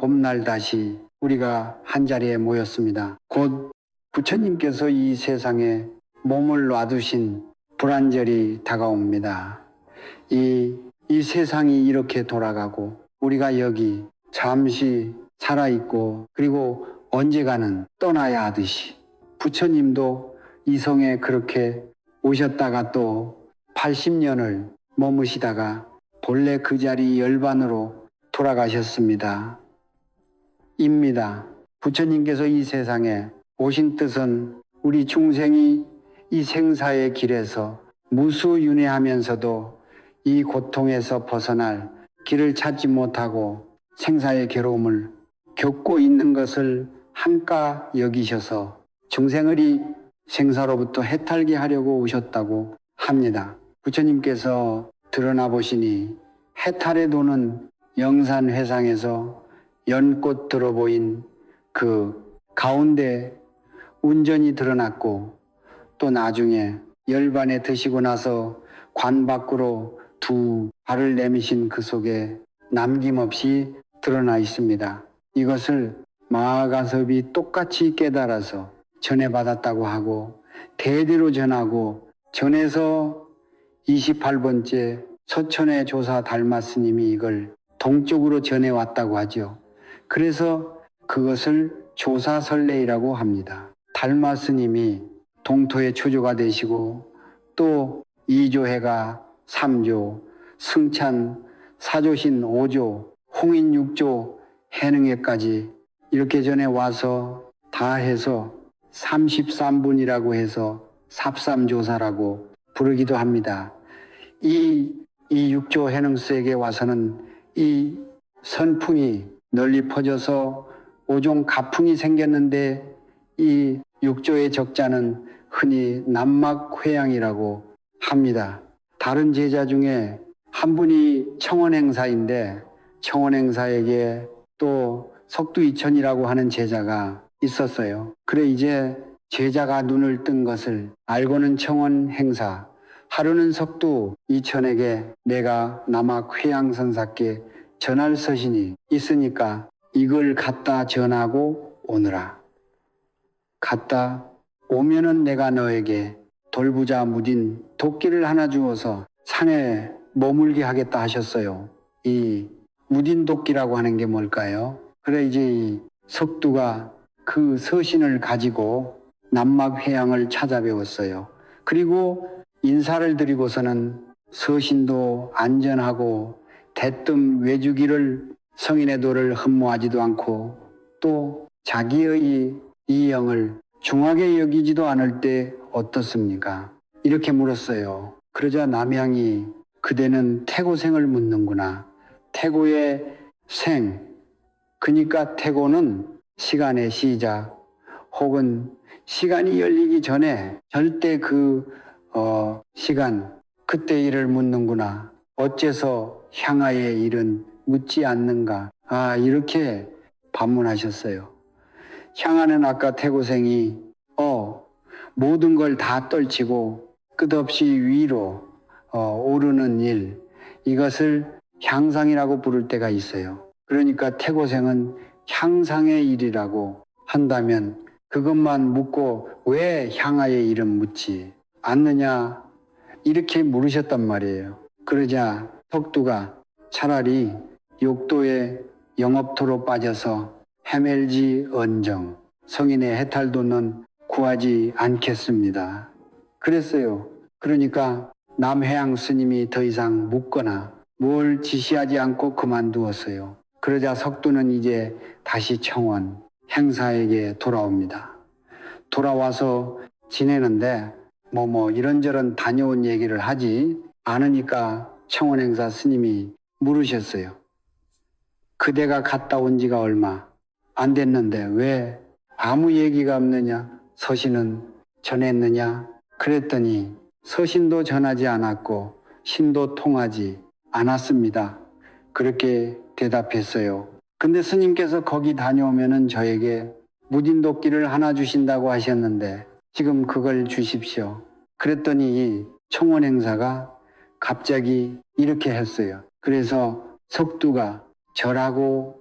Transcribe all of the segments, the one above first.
봄날 다시 우리가 한자리에 모였습니다. 곧 부처님께서 이 세상에 몸을 놔두신 불안절이 다가옵니다. 이 세상이 이렇게 돌아가고 우리가 여기 잠시 살아있고 그리고 언젠가는 떠나야 하듯이 부처님도 이 성에 그렇게 오셨다가 또 80년을 머무시다가 본래 그 자리 열반으로 돌아가셨습니다. 입니다. 부처님께서 이 세상에 오신 뜻은 우리 중생이 이 생사의 길에서 무수윤회하면서도 이 고통에서 벗어날 길을 찾지 못하고 생사의 괴로움을 겪고 있는 것을 한가 여기셔서 중생을 생사로부터 해탈게 하려고 오셨다고 합니다. 부처님께서 드러나 보시니 해탈에 도는 영산회상에서 연꽃 들어 보인 그 가운데 운전이 드러났고 또 나중에 열반에 드시고 나서 관 밖으로 두 발을 내미신 그 속에 남김없이 드러나 있습니다. 이것을 마하가섭이 똑같이 깨달아서 전해받았다고 하고 대대로 전하고 전해서 28번째 서천의 조사 달마 스님이 이걸 동쪽으로 전해왔다고 하죠. 그래서 그것을 조사설례이라고 합니다. 달마 스님이 동토의 초조가 되시고 또 이조해가 3조, 승찬 4조신 5조, 홍인 6조, 해능회까지 이렇게 전에 와서 다 해서 33분이라고 해서 삽삼조사라고 부르기도 합니다. 이 6조 해능스에게 와서는 이 선풍이 널리 퍼져서 5종 가풍이 생겼는데 이 6조의 적자는 흔히 남막회양이라고 합니다. 다른 제자 중에 한 분이 청원행사인데 청원행사에게 또 석두이천이라고 하는 제자가 있었어요. 그래 이제 제자가 눈을 뜬 것을 알고는 청원행사, 하루는 석두이천에게 내가 남학회양선사께 전할 서신이 있으니까 이걸 갖다 전하고 오너라. 갔다 오면은 내가 너에게 돌부자 무딘 도끼를 하나 주어서 산에 머물게 하겠다 하셨어요. 이 무딘 도끼라고 하는 게 뭘까요? 그래 이제 이 석두가 그 서신을 가지고 남막회양을 찾아배웠어요. 그리고 인사를 드리고서는 서신도 안전하고 대뜸 외주기를 성인의 도를 흠모하지도 않고 또 자기의 이영을 중하게 여기지도 않을 때 어떻습니까? 이렇게 물었어요. 그러자 남양이 그대는 태고생을 묻는구나. 태고의 생, 그러니까 태고는 시간의 시작 혹은 시간이 열리기 전에 절대 시간, 그때 일을 묻는구나. 어째서 향하의 일은 묻지 않는가. 이렇게 반문하셨어요. 향하는 아까 태고생이 모든 걸 다 떨치고 끝없이 위로 오르는 일, 이것을 향상이라고 부를 때가 있어요. 그러니까 태고생은 향상의 일이라고 한다면 그것만 묻고 왜 향하의 일은 묻지 않느냐 이렇게 물으셨단 말이에요. 그러자 석두가 차라리 욕도에 영업토로 빠져서 헤맬지 언정 성인의 해탈도는 구하지 않겠습니다. 그랬어요. 그러니까 남회양 스님이 더 이상 묻거나 뭘 지시하지 않고 그만두었어요. 그러자 석두는 이제 다시 청원 행사에게 돌아옵니다. 돌아와서 지내는데 이런저런 다녀온 얘기를 하지 않으니까 청원행사 스님이 물으셨어요. 그대가 갔다 온 지가 얼마 안 됐는데 왜 아무 얘기가 없느냐? 서신은 전했느냐? 그랬더니 서신도 전하지 않았고 신도 통하지 않았습니다. 그렇게 대답했어요. 근데 스님께서 거기 다녀오면은 저에게 무딘도끼를 하나 주신다고 하셨는데 지금 그걸 주십시오. 그랬더니 이 청원행사가 갑자기 이렇게 했어요. 그래서 석두가 절하고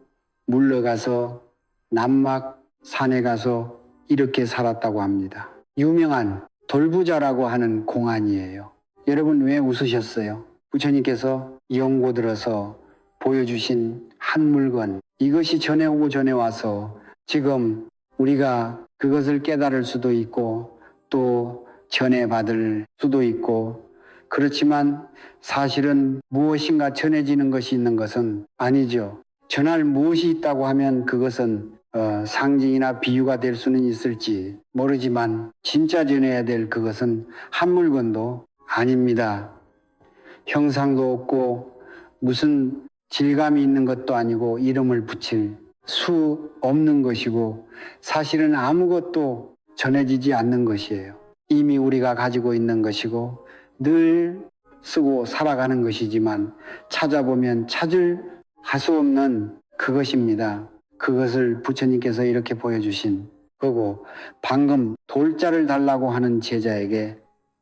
물러가서 남막 산에 가서 이렇게 살았다고 합니다. 유명한 돌부자라고 하는 공안이에요. 여러분 왜 웃으셨어요? 부처님께서 연고 들어서 보여주신 한 물건, 이것이 전에 오고 전에 와서 지금 우리가 그것을 깨달을 수도 있고 또 전해받을 수도 있고, 그렇지만 사실은 무엇인가 전해지는 것이 있는 것은 아니죠. 전할 무엇이 있다고 하면 그것은 상징이나 비유가 될 수는 있을지 모르지만 진짜 전해야 될 그것은 한 물건도 아닙니다. 형상도 없고 무슨 질감이 있는 것도 아니고 이름을 붙일 수 없는 것이고 사실은 아무것도 전해지지 않는 것이에요. 이미 우리가 가지고 있는 것이고 늘 쓰고 살아가는 것이지만 찾아보면 찾을 수 없는 그것입니다. 그것을 부처님께서 이렇게 보여주신 거고, 방금 돌자를 달라고 하는 제자에게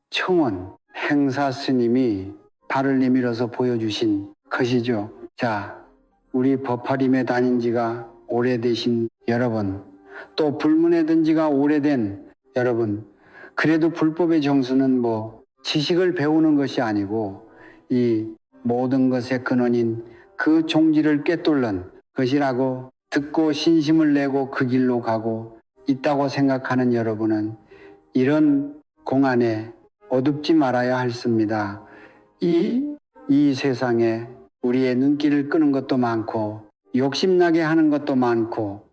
청원 행사 스님이 발을 내밀어서 보여주신 것이죠. 자, 우리 법화림에 다닌 지가 오래되신 여러분, 또 불문에 든 지가 오래된 여러분, 그래도 불법의 정수는 지식을 배우는 것이 아니고 이 모든 것의 근원인 그 종지를 꿰뚫는 것이라고 듣고 신심을 내고 그 길로 가고 있다고 생각하는 여러분은 이런 공안에 어둡지 말아야 했습니다. 이 세상에 우리의 눈길을 끄는 것도 많고 욕심나게 하는 것도 많고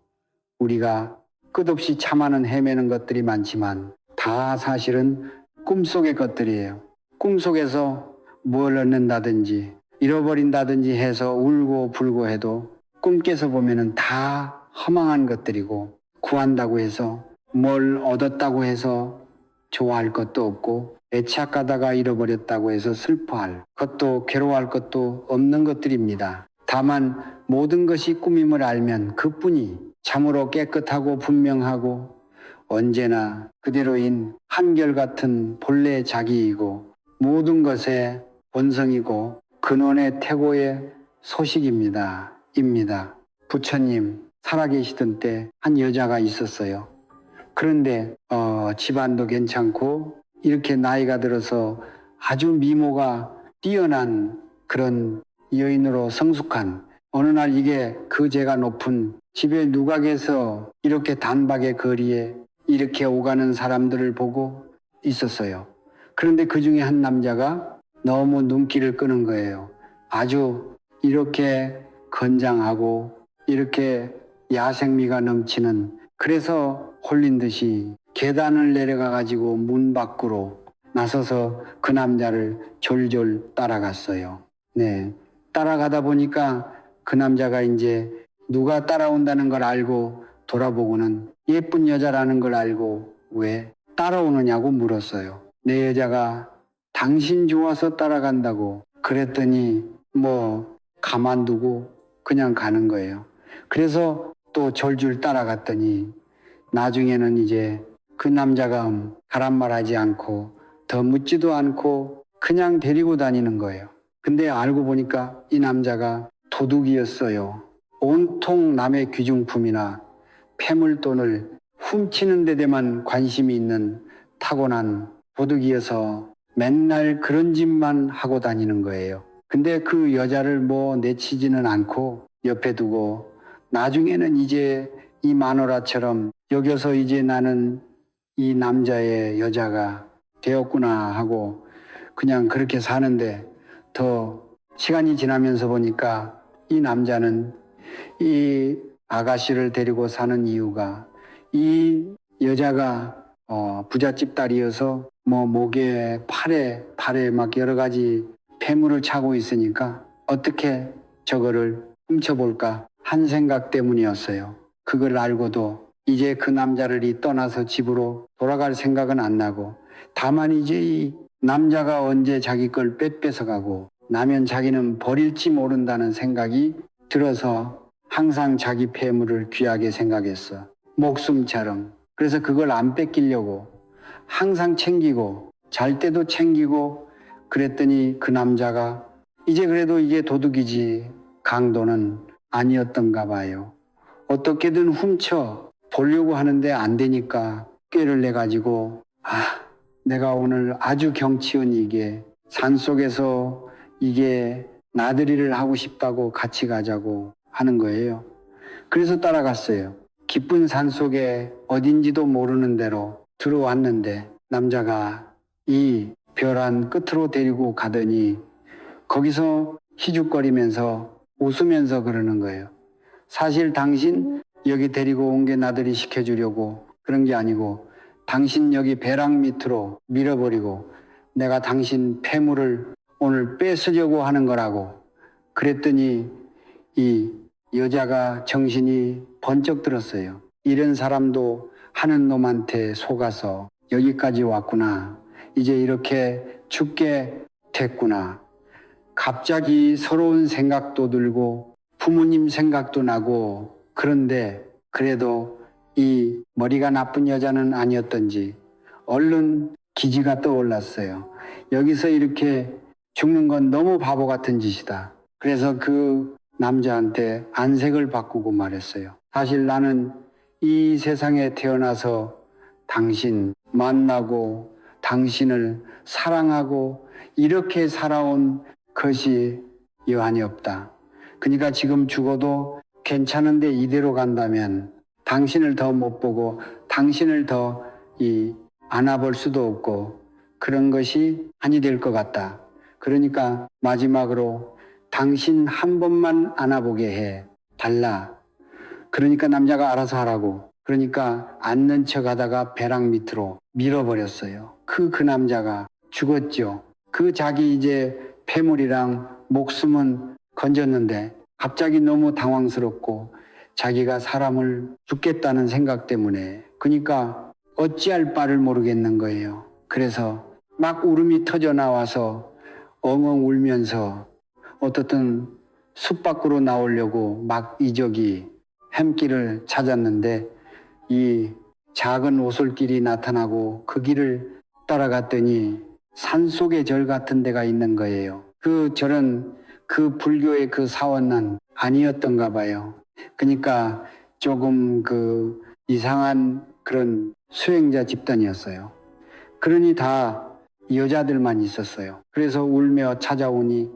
우리가 끝없이 참아는 헤매는 것들이 많지만 다 사실은 꿈속의 것들이에요. 꿈속에서 뭘 얻는다든지 잃어버린다든지 해서 울고 불고 해도 꿈 깨서 보면은 다 허망한 것들이고, 구한다고 해서 뭘 얻었다고 해서 좋아할 것도 없고, 애착하다가 잃어버렸다고 해서 슬퍼할 것도 괴로워할 것도 없는 것들입니다. 다만 모든 것이 꿈임을 알면 그뿐이 참으로 깨끗하고 분명하고 언제나 그대로인 한결같은 본래 자기이고 모든 것의 본성이고 근원의 태고의 소식입니다. 부처님 살아계시던 때 한 여자가 있었어요. 그런데 집안도 괜찮고 이렇게 나이가 들어서 아주 미모가 뛰어난 그런 여인으로 성숙한, 어느 날 이게 그제가 높은 집에 누각에서 이렇게 단박의 거리에 이렇게 오가는 사람들을 보고 있었어요. 그런데 그 중에 한 남자가 너무 눈길을 끄는 거예요. 아주 이렇게 건장하고 이렇게 야생미가 넘치는, 그래서 홀린 듯이 계단을 내려가 가지고 문 밖으로 나서서 그 남자를 졸졸 따라갔어요. 네. 따라가다 보니까 그 남자가 이제 누가 따라온다는 걸 알고 돌아보고는 예쁜 여자라는 걸 알고 왜 따라오느냐고 물었어요. 내 여자가 당신 좋아서 따라간다고 그랬더니 가만두고 그냥 가는 거예요. 그래서 또 졸졸 따라갔더니 나중에는 이제 그 남자가 가란 말하지 않고 더 묻지도 않고 그냥 데리고 다니는 거예요. 근데 알고 보니까 이 남자가 도둑이었어요. 온통 남의 귀중품이나 폐물돈을 훔치는 데만 관심이 있는 타고난 도둑이어서 맨날 그런 짓만 하고 다니는 거예요. 근데 그 여자를 내치지는 않고 옆에 두고 나중에는 이제 이 마누라처럼 여겨서 이제 나는 이 남자의 여자가 되었구나 하고 그냥 그렇게 사는데, 더 시간이 지나면서 보니까 이 남자는 이 아가씨를 데리고 사는 이유가 이 여자가 부잣집 딸이어서 목에 팔에 막 여러 가지 폐물을 차고 있으니까 어떻게 저거를 훔쳐볼까 한 생각 때문이었어요. 그걸 알고도 이제 그 남자를 떠나서 집으로 돌아갈 생각은 안 나고, 다만 이제 이 남자가 언제 자기 걸 뺏겨가고 나면 자기는 버릴지 모른다는 생각이 들어서 항상 자기 폐물을 귀하게 생각했어. 목숨처럼. 그래서 그걸 안 뺏기려고 항상 챙기고 잘 때도 챙기고 그랬더니 그 남자가 이제 그래도 이게 도둑이지 강도는 아니었던가 봐요. 어떻게든 훔쳐 보려고 하는데 안 되니까 꾀를 내가지고 내가 오늘 아주 경치은 이게 산속에서 이게 나들이를 하고 싶다고 같이 가자고 하는 거예요. 그래서 따라갔어요. 깊은 산속에 어딘지도 모르는 데로 들어왔는데 남자가 이 벼란 끝으로 데리고 가더니 거기서 희죽거리면서 웃으면서 그러는 거예요. 사실 당신 여기 데리고 온 게 나들이 시켜주려고 그런 게 아니고 당신 여기 배락 밑으로 밀어버리고 내가 당신 폐물을 오늘 뺏으려고 하는 거라고. 그랬더니 이 여자가 정신이 번쩍 들었어요. 이런 사람도 하는 놈한테 속아서 여기까지 왔구나. 이제 이렇게 죽게 됐구나. 갑자기 서러운 생각도 들고 부모님 생각도 나고 그런데 그래도 이 머리가 나쁜 여자는 아니었던지 얼른 기지가 떠올랐어요. 여기서 이렇게 죽는 건 너무 바보 같은 짓이다. 그래서 그 남자한테 안색을 바꾸고 말했어요. 사실 나는 이 세상에 태어나서 당신 만나고 당신을 사랑하고 이렇게 살아온 것이 여한이 없다. 그러니까 지금 죽어도 괜찮은데 이대로 간다면 당신을 더 못 보고 당신을 더 안아볼 수도 없고 그런 것이 아니 될 것 같다. 그러니까 마지막으로 당신 한 번만 안아보게 해 달라. 그러니까 남자가 알아서 하라고. 그러니까 앉는 척 하다가 벼락 밑으로 밀어버렸어요. 그 남자가 죽었죠. 그 자기 이제 폐물이랑 목숨은 건졌는데 갑자기 너무 당황스럽고 자기가 사람을 죽겠다는 생각 때문에 그러니까 어찌할 바를 모르겠는 거예요. 그래서 막 울음이 터져 나와서 엉엉 울면서 어떻든 숲 밖으로 나오려고 막 이적이 햄길을 찾았는데 이 작은 오솔길이 나타나고 그 길을 따라갔더니 산속의 절 같은 데가 있는 거예요. 그 절은 그 불교의 그 사원난 아니었던가 봐요. 그러니까 조금 그 이상한 그런 수행자 집단이었어요. 그러니 다 여자들만 있었어요. 그래서 울며 찾아오니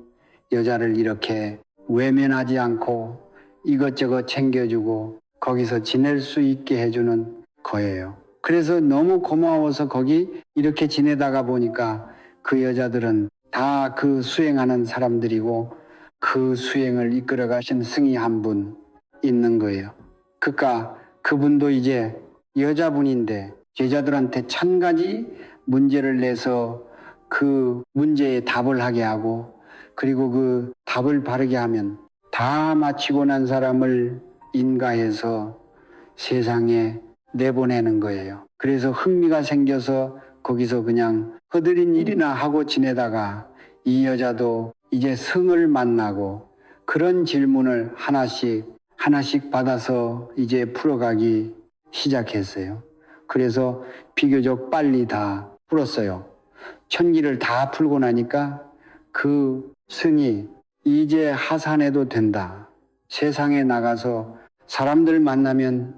여자를 이렇게 외면하지 않고 이것저것 챙겨주고 거기서 지낼 수 있게 해주는 거예요. 그래서 너무 고마워서 거기 이렇게 지내다가 보니까 그 여자들은 다 그 수행하는 사람들이고 그 수행을 이끌어 가신 스승이 한 분 있는 거예요. 그러니까 그분도 이제 여자분인데 제자들한테 1000가지 문제를 내서 그 문제에 답을 하게 하고 그리고 그 답을 바르게 하면 다 마치고 난 사람을 인가해서 세상에 내보내는 거예요. 그래서 흥미가 생겨서 거기서 그냥 허드린 일이나 하고 지내다가 이 여자도 이제 성을 만나고 그런 질문을 하나씩 받아서 이제 풀어가기 시작했어요. 그래서 비교적 빨리 다 풀었어요. 1000기를 다 풀고 나니까 그 승이 이제 하산해도 된다. 세상에 나가서 사람들 만나면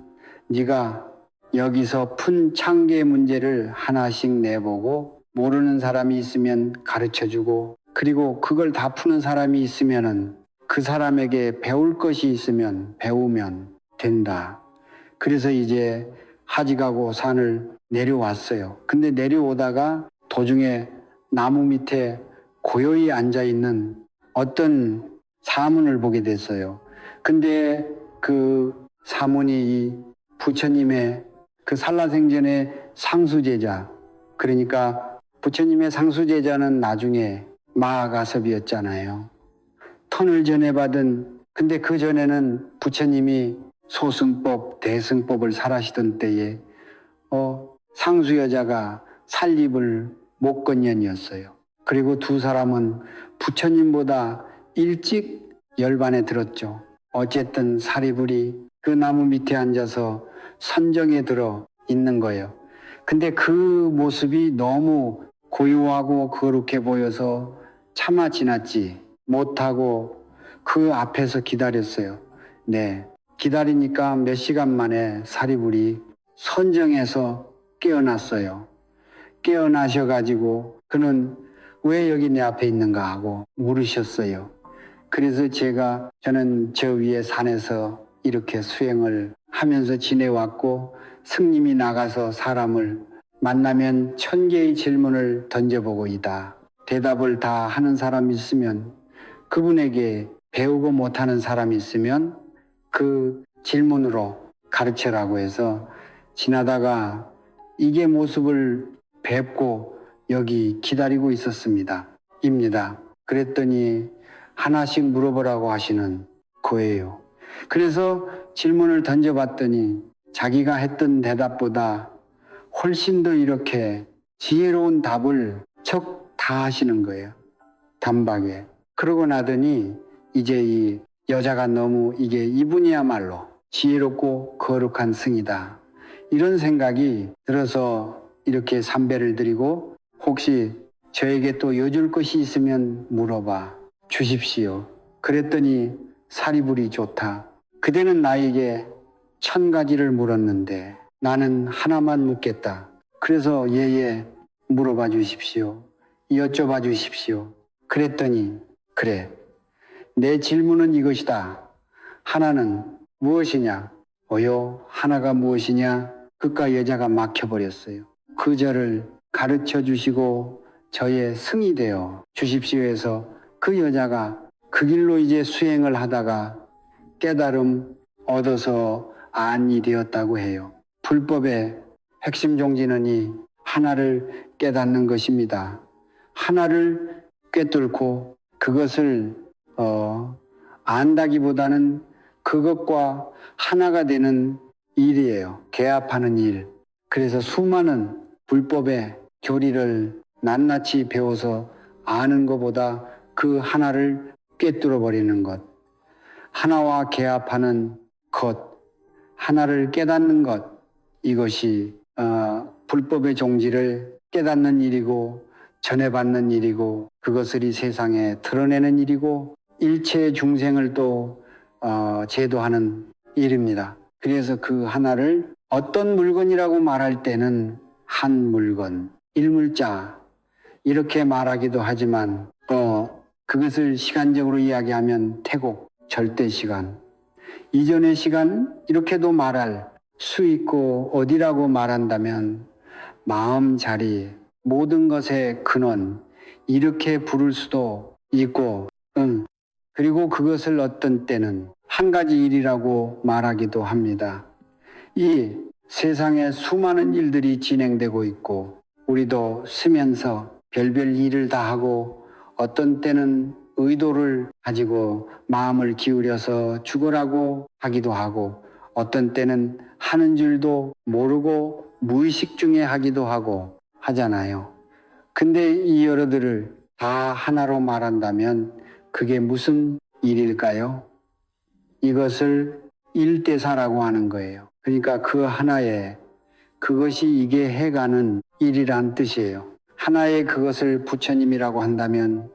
네가 여기서 푼 창계 문제를 하나씩 내보고 모르는 사람이 있으면 가르쳐주고 그리고 그걸 다 푸는 사람이 있으면은 그 사람에게 배울 것이 있으면 배우면 된다. 그래서 이제 하직하고 산을 내려왔어요. 근데 내려오다가 도중에 나무 밑에 고요히 앉아있는 어떤 사문을 보게 됐어요. 근데 그 사문이 이 부처님의 그 살라생전의 상수제자, 그러니까 부처님의 상수제자는 나중에 마하가섭이었잖아요. 턴을 전해받은, 근데 그 전에는 부처님이 소승법, 대승법을 설하시던 때에 상수여자가 살립을 목건년이었어요. 그리고 두 사람은 부처님보다 일찍 열반에 들었죠. 어쨌든 사리불이 그 나무 밑에 앉아서 선정에 들어 있는 거예요. 근데 그 모습이 너무 고요하고 거룩해 보여서 차마 지났지 못하고 그 앞에서 기다렸어요. 네, 기다리니까 몇 시간 만에 사리불이 선정해서 깨어났어요. 깨어나셔가지고 그는 왜 여기 내 앞에 있는가 하고 물으셨어요. 그래서 저는 저 위에 산에서 이렇게 수행을 하면서 지내왔고, 스님이 나가서 사람을 만나면 1000개의 질문을 던져보고 있다. 대답을 다 하는 사람이 있으면, 그분에게 배우고 못하는 사람이 있으면 그 질문으로 가르쳐라고 해서 지나다가 이게 모습을 뵙고 여기 기다리고 있었습니다. 그랬더니 하나씩 물어보라고 하시는 거예요. 그래서 질문을 던져봤더니 자기가 했던 대답보다 훨씬 더 이렇게 지혜로운 답을 척 다 하시는 거예요. 단박에. 그러고 나더니 이제 이 여자가 너무 이분이야말로 지혜롭고 거룩한 승이다, 이런 생각이 들어서 이렇게 삼배를 드리고, 혹시 저에게 또 여줄 것이 있으면 물어봐 주십시오. 그랬더니 사리불이 좋다. 그대는 나에게 1000가지를 물었는데 나는 하나만 묻겠다. 그래서 예예 물어봐 주십시오. 여쭤봐 주십시오. 그랬더니 그래, 내 질문은 이것이다. 하나는 무엇이냐? 하나가 무엇이냐? 그깟 여자가 막혀버렸어요. 그 저를 가르쳐 주시고 저의 승이 되어 주십시오 해서 그 여자가 그 길로 이제 수행을 하다가 깨달음 얻어서 안이 되었다고 해요. 불법의 핵심 종지는 이 하나를 깨닫는 것입니다. 하나를 꿰뚫고 그것을 안다기보다는 그것과 하나가 되는 일이에요. 개합하는 일. 그래서 수많은 불법의 교리를 낱낱이 배워서 아는 것보다 그 하나를 꿰뚫어 버리는 것, 하나와 개합하는 것, 하나를 깨닫는 것, 이것이 불법의 종지를 깨닫는 일이고 전해받는 일이고, 그것을 이 세상에 드러내는 일이고, 일체 중생을 또 제도하는 일입니다. 그래서 그 하나를 어떤 물건이라고 말할 때는 한 물건, 일물자 이렇게 말하기도 하지만 그것을 시간적으로 이야기하면 태곡, 절대시간, 이전의 시간 이렇게도 말할 수 있고, 어디라고 말한다면 마음 자리, 모든 것의 근원 이렇게 부를 수도 있고, 그리고 그것을 어떤 때는 한 가지 일이라고 말하기도 합니다. 이 세상에 수많은 일들이 진행되고 있고 우리도 쓰면서 별별 일을 다 하고, 어떤 때는 의도를 가지고 마음을 기울여서 죽으라고 하기도 하고, 어떤 때는 하는 줄도 모르고 무의식 중에 하기도 하고 하잖아요. 근데 이 여러들을 다 하나로 말한다면 그게 무슨 일일까요? 이것을 일대사라고 하는 거예요. 그러니까 그 하나에 그것이 이게 해가는 일이란 뜻이에요. 하나에 그것을 부처님이라고 한다면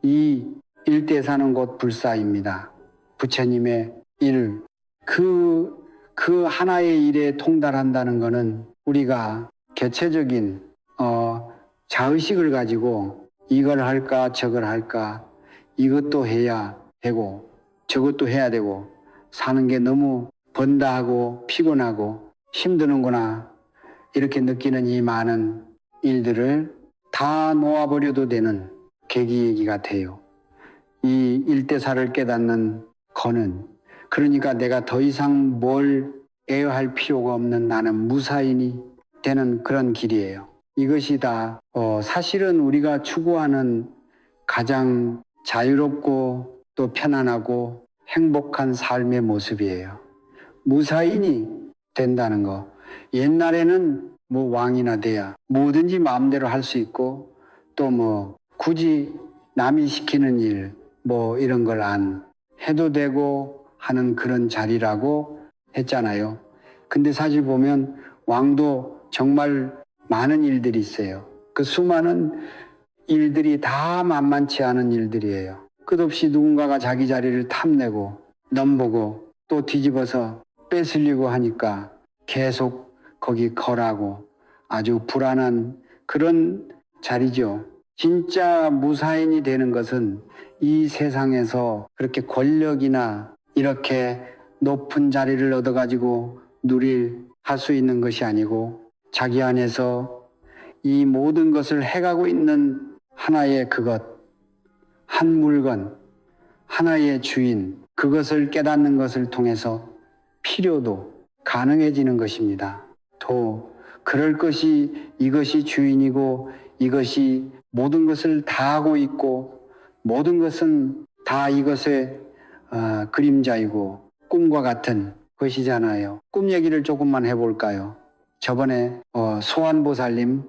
이 일대사는 곧 불사입니다. 부처님의 일. 그 하나의 일에 통달한다는 것은 우리가 개체적인 자의식을 가지고 이걸 할까 저걸 할까, 이것도 해야 되고 저것도 해야 되고, 사는 게 너무 번다 하고 피곤하고 힘드는구나 이렇게 느끼는 이 많은 일들을 다 놓아버려도 되는 계기 같아요. 이 일대사를 깨닫는 거는, 그러니까 내가 더 이상 뭘 애할 필요가 없는 나는 무사인이 되는 그런 길이에요. 이것이 다 사실은 우리가 추구하는 가장 자유롭고 또 편안하고 행복한 삶의 모습이에요. 무사인이 된다는 거. 옛날에는 뭐 왕이나 돼야 뭐든지 마음대로 할 수 있고, 또 뭐 굳이 남이 시키는 일 뭐 이런 걸 안 해도 되고 하는 그런 자리라고 했잖아요. 근데 사실 보면 왕도 정말 많은 일들이 있어요. 그 수많은 일들이 다 만만치 않은 일들이에요. 끝없이 누군가가 자기 자리를 탐내고 넘보고 또 뒤집어서 뺏으려고 하니까 계속 거기 거라고 아주 불안한 그런 자리죠. 진짜 무사인이 되는 것은 이 세상에서 그렇게 권력이나 이렇게 높은 자리를 얻어가지고 할 수 있는 것이 아니고 자기 안에서 이 모든 것을 해가고 있는 하나의 그것, 한 물건, 하나의 주인, 그것을 깨닫는 것을 통해서 필요도 가능해지는 것입니다. 또 그럴 것이 이것이 주인이고 이것이 모든 것을 다 하고 있고 모든 것은 다 이것의 그림자이고 꿈과 같은 것이잖아요. 꿈 얘기를 조금만 해볼까요? 저번에 소환보살님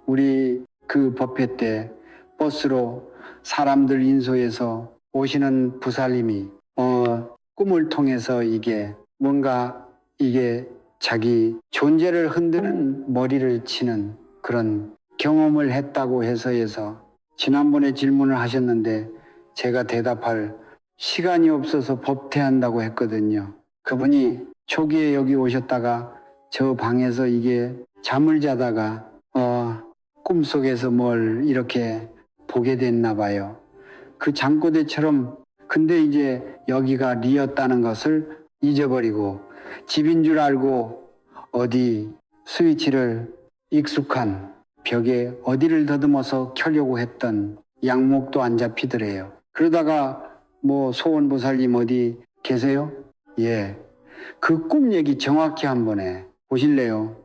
우리 그 법회 때 버스로 사람들 인소해서 오시는 보살님이 꿈을 통해서 이게 뭔가 이게 자기 존재를 흔드는 머리를 치는 그런 경험을 했다고 해서 지난번에 질문을 하셨는데 제가 대답할 시간이 없어서 법퇴한다고 했거든요. 그분이 초기에 여기 오셨다가 저 방에서 이게 잠을 자다가 꿈속에서 뭘 이렇게 보게 됐나 봐요. 그 잠꼬대처럼. 근데 이제 여기가 리였다는 것을 잊어버리고 집인 줄 알고 어디 스위치를 익숙한 벽에 어디를 더듬어서 켜려고 했던 양목도 안 잡히더래요. 그러다가 뭐 소원보살님 어디 계세요? 예. 그 꿈 얘기 정확히 한번 해 보실래요?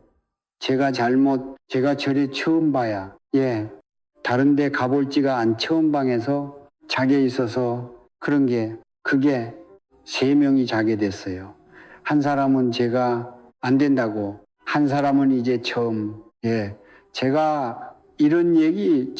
제가 절에 처음 봐야, 예. 다른 데 가볼지가 안 처음 방에서 자게 있어서 그게 3명이 자게 됐어요. 한 사람은 제가 안 된다고, 한 사람은 이제 처음, 예. 제가 이런 얘기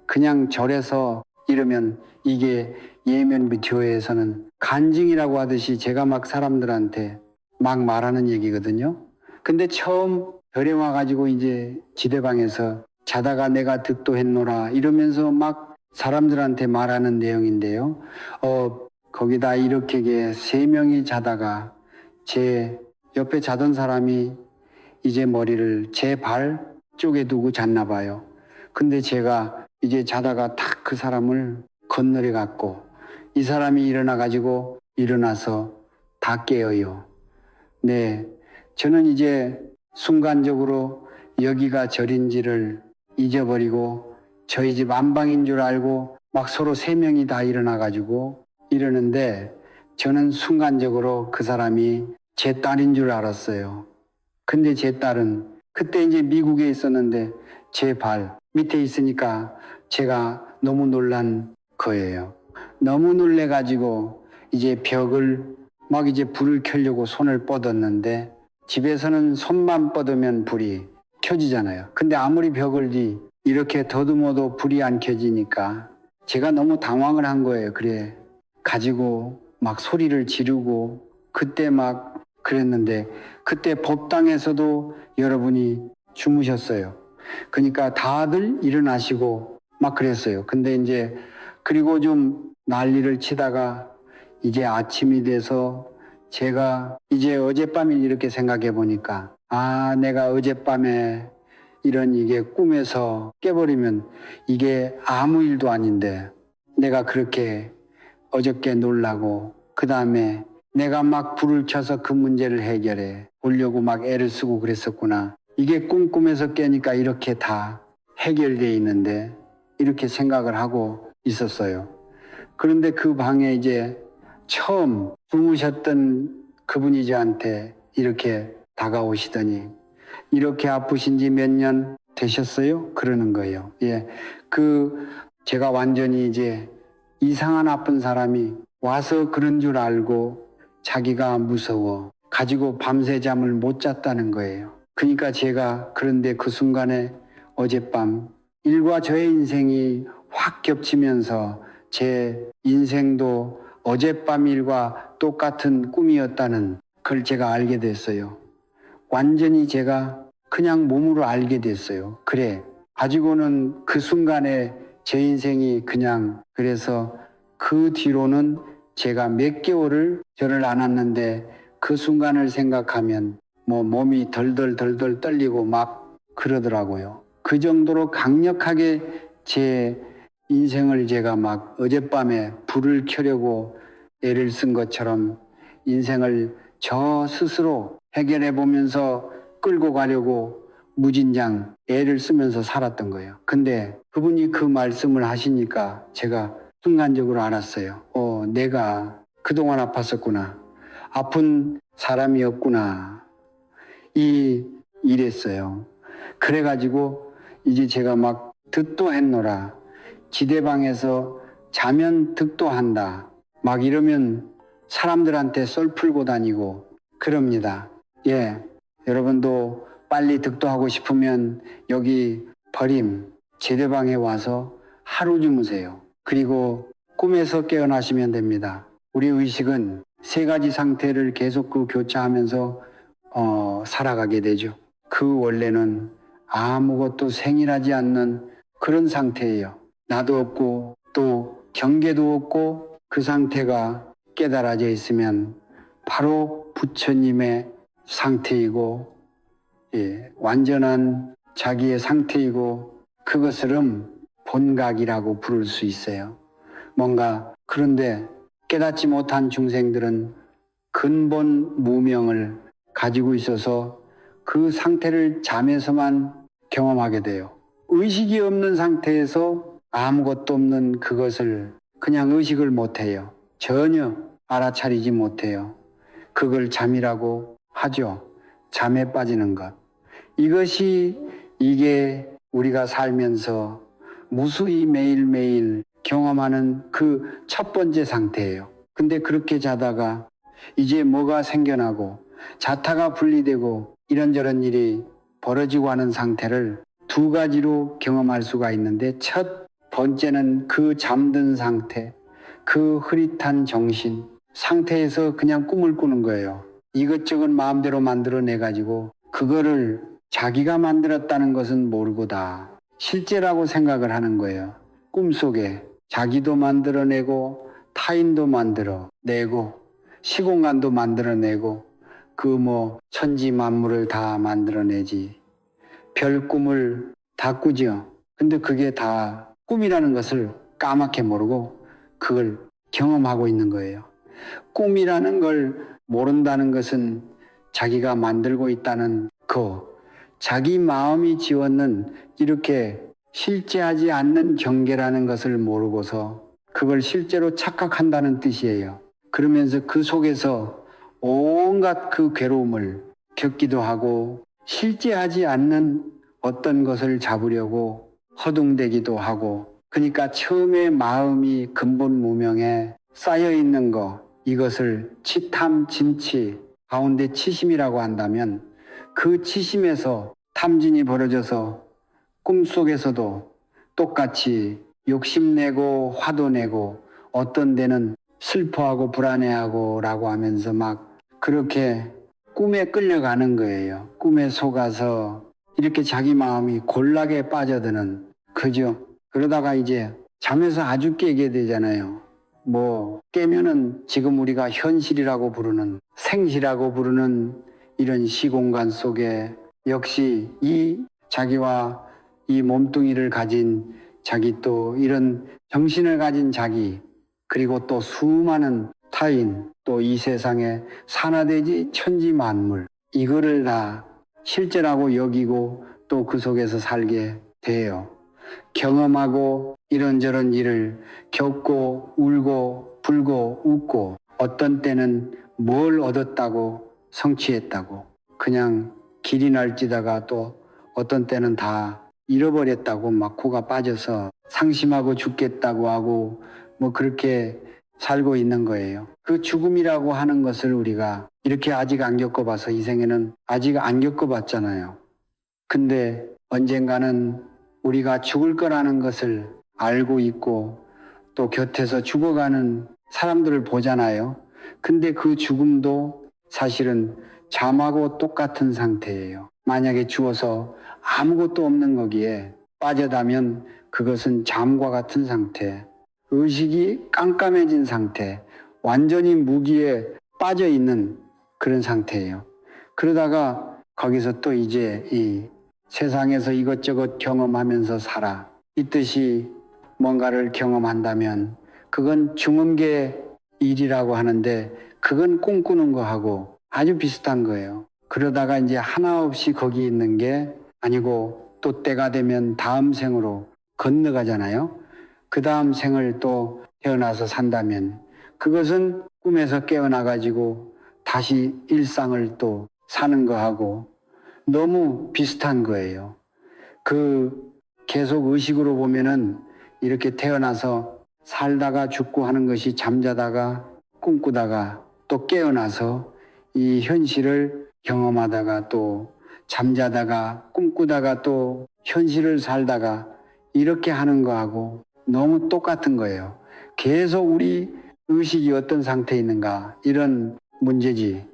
그냥 절에서 이러면 이게 예면비교회에서는 간증이라고 하듯이 제가 막 사람들한테 막 말하는 얘기거든요. 근데 처음 별에 와가지고 이제 지대방에서 자다가 내가 득도했노라 이러면서 막 사람들한테 말하는 내용인데요. 거기다 이렇게 3명이 자다가 제 옆에 자던 사람이 이제 머리를 제 발 쪽에 두고 잤나 봐요. 근데 제가 이제 자다가 탁 그 사람을 건너려 갔고 이 사람이 일어나서 다 깨어요. 네. 저는 이제 순간적으로 여기가 절인지를 잊어버리고 저희 집 안방인 줄 알고 막 서로 3명이 다 일어나가지고 이러는데 저는 순간적으로 그 사람이 제 딸인 줄 알았어요. 근데 제 딸은 그때 이제 미국에 있었는데 제 발 밑에 있으니까 제가 너무 놀란 거예요. 너무 놀래가지고 이제 벽을 막 이제 불을 켜려고 손을 뻗었는데 집에서는 손만 뻗으면 불이 켜지잖아요. 근데 아무리 벽을 이렇게 더듬어도 불이 안 켜지니까 제가 너무 당황을 한 거예요. 그래 가지고 막 소리를 지르고 그때 막 그랬는데 그때 법당에서도 여러분이 주무셨어요. 그러니까 다들 일어나시고 막 그랬어요. 근데 이제 그리고 좀 난리를 치다가 이제 아침이 돼서 제가 이제 어젯밤을 이렇게 생각해 보니까 내가 어젯밤에 이게 꿈에서 깨버리면 이게 아무 일도 아닌데 내가 그렇게 어저께 놀라고 그 다음에 내가 막 불을 켜서 그 문제를 해결해 보려고 막 애를 쓰고 그랬었구나. 이게 꿈에서 깨니까 이렇게 다 해결돼 있는데 이렇게 생각을 하고 있었어요. 그런데 그 방에 이제 처음 주무셨던 그분이 저한테 이렇게 다가오시더니 이렇게 아프신 지 몇 년 되셨어요? 그러는 거예요. 예. 제가 완전히 이제 이상한 아픈 사람이 와서 그런 줄 알고 자기가 무서워 가지고 밤새 잠을 못 잤다는 거예요. 그러니까 제가 그런데 그 순간에 어젯밤 일과 저의 인생이 확 겹치면서 제 인생도 어젯밤 일과 똑같은 꿈이었다는 걸 제가 알게 됐어요. 완전히 제가 그냥 몸으로 알게 됐어요. 그래. 가지고는 그 순간에 제 인생이 그래서 그 뒤로는 제가 몇 개월을 절을 안 왔는데 그 순간을 생각하면 뭐 몸이 덜덜 떨리고 막 그러더라고요. 그 정도로 강력하게 제 인생을 제가 막 어젯밤에 불을 켜려고 애를 쓴 것처럼 인생을 저 스스로 해결해 보면서 끌고 가려고 무진장 애를 쓰면서 살았던 거예요. 근데 그분이 그 말씀을 하시니까 제가 순간적으로 알았어요. 내가 그동안 아팠었구나. 아픈 사람이었구나. 이랬어요. 그래가지고 이제 제가 막 득도했노라. 지대방에서 자면 득도한다. 막 이러면 사람들한테 썰 풀고 다니고 그럽니다. 예, 여러분도 빨리 득도하고 싶으면 여기 버림 지대방에 와서 하루 주무세요. 그리고 꿈에서 깨어나시면 됩니다. 우리 의식은 세 가지 상태를 계속 교차하면서 살아가게 되죠. 그 원래는 아무것도 생일하지 않는 그런 상태예요. 나도 없고 또 경계도 없고 그 상태가 깨달아져 있으면 바로 부처님의 상태이고 완전한 자기의 상태이고 그것을 본각이라고 부를 수 있어요. 뭔가 그런데 깨닫지 못한 중생들은 근본 무명을 가지고 있어서 그 상태를 잠에서만 경험하게 돼요. 의식이 없는 상태에서 아무것도 없는 그것을 그냥 의식을 못해요. 전혀 알아차리지 못해요. 그걸 잠이라고 하죠. 잠에 빠지는 것. 이게 우리가 살면서 무수히 매일매일 경험하는 그 첫 번째 상태예요. 근데 그렇게 자다가 이제 뭐가 생겨나고 자타가 분리되고 이런저런 일이 벌어지고 하는 상태를 두 가지로 경험할 수가 있는데 첫 번째는 그 잠든 상태, 그 흐릿한 정신 상태에서 그냥 꿈을 꾸는 거예요. 이것저것 마음대로 만들어내가지고 그거를 자기가 만들었다는 것은 모르고다 실제라고 생각을 하는 거예요. 꿈속에 자기도 만들어내고 타인도 만들어내고 시공간도 만들어내고 그 천지 만물을 다 만들어내지. 별 꿈을 다 꾸죠. 근데 그게 다 꿈이라는 것을 까맣게 모르고 그걸 경험하고 있는 거예요. 꿈이라는 걸 모른다는 것은 자기가 만들고 있다는 자기 마음이 지었는 이렇게 실제하지 않는 경계라는 것을 모르고서 그걸 실제로 착각한다는 뜻이에요. 그러면서 그 속에서 온갖 그 괴로움을 겪기도 하고 실제하지 않는 어떤 것을 잡으려고 허둥대기도 하고 그러니까 처음에 마음이 근본 무명에 쌓여 있는 이것을 치탐, 진치 가운데 치심이라고 한다면 그 치심에서 탐진이 벌어져서 꿈속에서도 똑같이 욕심내고 화도 내고 어떤 데는 슬퍼하고 불안해하고 라고 하면서 막 그렇게 꿈에 끌려가는 거예요. 꿈에 속아서 이렇게 자기 마음이 골락에 빠져드는 그죠? 그러다가 이제 잠에서 아주 깨게 되잖아요. 깨면은 지금 우리가 현실이라고 부르는 생시라고 부르는 이런 시공간 속에 역시 이 자기와 이 몸뚱이를 가진 자기 또 이런 정신을 가진 자기 그리고 또 수많은 타인 또 이 세상에 산하대지 천지 만물 이거를 다 실제라고 여기고 또 그 속에서 살게 돼요. 경험하고 이런저런 일을 겪고 울고 불고 웃고 어떤 때는 뭘 얻었다고 성취했다고 그냥 길이 날뛰다가 또 어떤 때는 다 잃어버렸다고 막 코가 빠져서 상심하고 죽겠다고 하고 그렇게 살고 있는 거예요. 그 죽음이라고 하는 것을 우리가 이렇게 아직 안 겪어봐서 이 생에는 아직 안 겪어봤잖아요. 근데 언젠가는 우리가 죽을 거라는 것을 알고 있고 또 곁에서 죽어가는 사람들을 보잖아요. 근데 그 죽음도 사실은 잠하고 똑같은 상태예요. 만약에 죽어서 아무것도 없는 거기에 빠져다면 그것은 잠과 같은 상태, 의식이 깜깜해진 상태, 완전히 무기에 빠져 있는 그런 상태예요. 그러다가 거기서 또 이제 이 세상에서 이것저것 경험하면서 살아. 이 뜻이 뭔가를 경험한다면 그건 중음계 일이라고 하는데 그건 꿈꾸는 거하고 아주 비슷한 거예요. 그러다가 이제 하나 없이 거기 있는 게 아니고 또 때가 되면 다음 생으로 건너가잖아요. 그 다음 생을 또 태어나서 산다면 그것은 꿈에서 깨어나가지고 다시 일상을 또 사는 거하고 너무 비슷한 거예요. 그 계속 의식으로 보면은 이렇게 태어나서 살다가 죽고 하는 것이 잠자다가 꿈꾸다가 또 깨어나서 이 현실을 경험하다가 또 잠자다가 꿈꾸다가 또 현실을 살다가 이렇게 하는 거하고 너무 똑같은 거예요. 계속 우리 의식이 어떤 상태에 있는가 이런 문제지.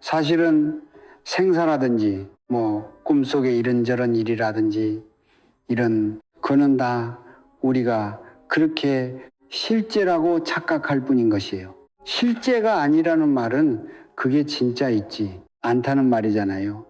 사실은 생사라든지 뭐 꿈속에 이런저런 일이라든지 이런 그는 다 우리가 그렇게 실제라고 착각할 뿐인 것이에요. 실제가 아니라는 말은 그게 진짜 있지 않다는 말이잖아요.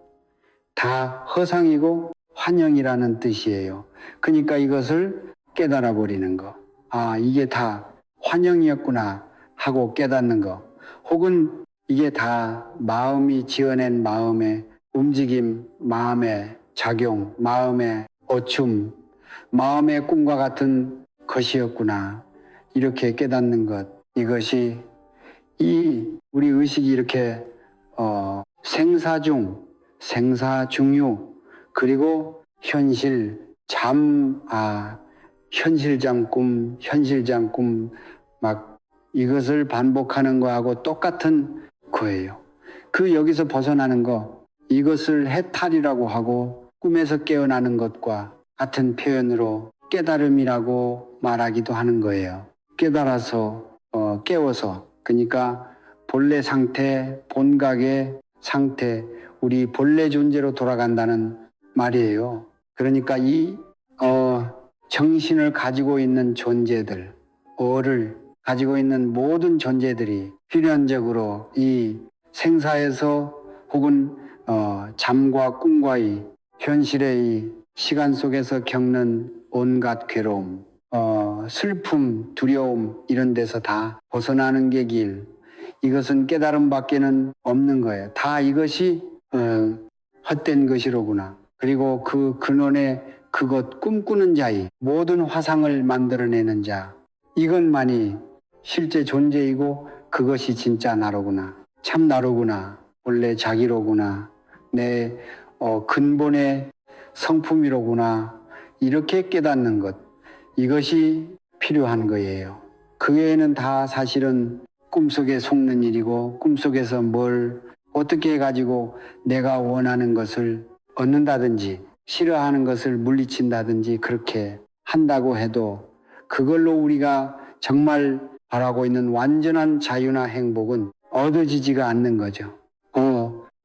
다 허상이고 환영이라는 뜻이에요. 그러니까 이것을 깨달아 버리는 거. 아, 이게 다 환영이었구나 하고 깨닫는 거. 혹은 이게 다 마음이 지어낸 마음의 움직임, 마음의 작용, 마음의 어춤, 마음의 꿈과 같은 것이었구나. 이렇게 깨닫는 것. 이것이 이 우리 의식이 이렇게 생사중, 생사중유, 그리고 현실, 현실잠 꿈, 막 이것을 반복하는 거하고 똑같은 거예요. 그 여기서 벗어나는 거, 이것을 해탈이라고 하고 꿈에서 깨어나는 것과 같은 표현으로 깨달음이라고 말하기도 하는 거예요. 깨달아서, 깨워서, 그러니까 본래 상태, 본각의 상태, 우리 본래 존재로 돌아간다는 말이에요. 그러니까 이 정신을 가지고 있는 존재들, 어를 가지고 있는 모든 존재들이 필연적으로 이 생사에서 혹은 잠과 꿈과의 현실의 이 시간 속에서 겪는 온갖 괴로움, 슬픔, 두려움 이런 데서 다 벗어나는 게 길. 이것은 깨달음밖에는 없는 거예요. 다 이것이 헛된 것이로구나. 그리고 그 근원에 그것 꿈꾸는 자의 모든 화상을 만들어내는 자, 이것만이 실제 존재이고 그것이 진짜 나로구나. 참 나로구나. 원래 자기로구나. 내 근본의 성품이로구나. 이렇게 깨닫는 것. 이것이 필요한 거예요. 그 외에는 다 사실은 꿈속에 속는 일이고 꿈속에서 뭘 어떻게 해가지고 내가 원하는 것을 얻는다든지 싫어하는 것을 물리친다든지 그렇게 한다고 해도 그걸로 우리가 정말 바라고 있는 완전한 자유나 행복은 얻어지지가 않는 거죠.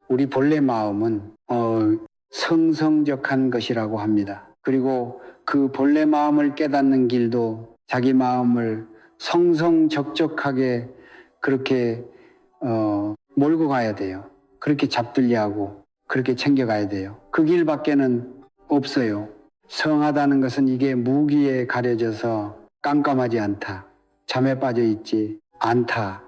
우리 본래 마음은 성성적한 것이라고 합니다. 그리고 그 본래 마음을 깨닫는 길도 자기 마음을 성성적적하게 그렇게 몰고 가야 돼요. 그렇게 잡들려 하고 그렇게 챙겨가야 돼요. 그 길밖에는 없어요. 성하다는 것은 이게 무기에 가려져서 깜깜하지 않다. 잠에 빠져 있지 않다.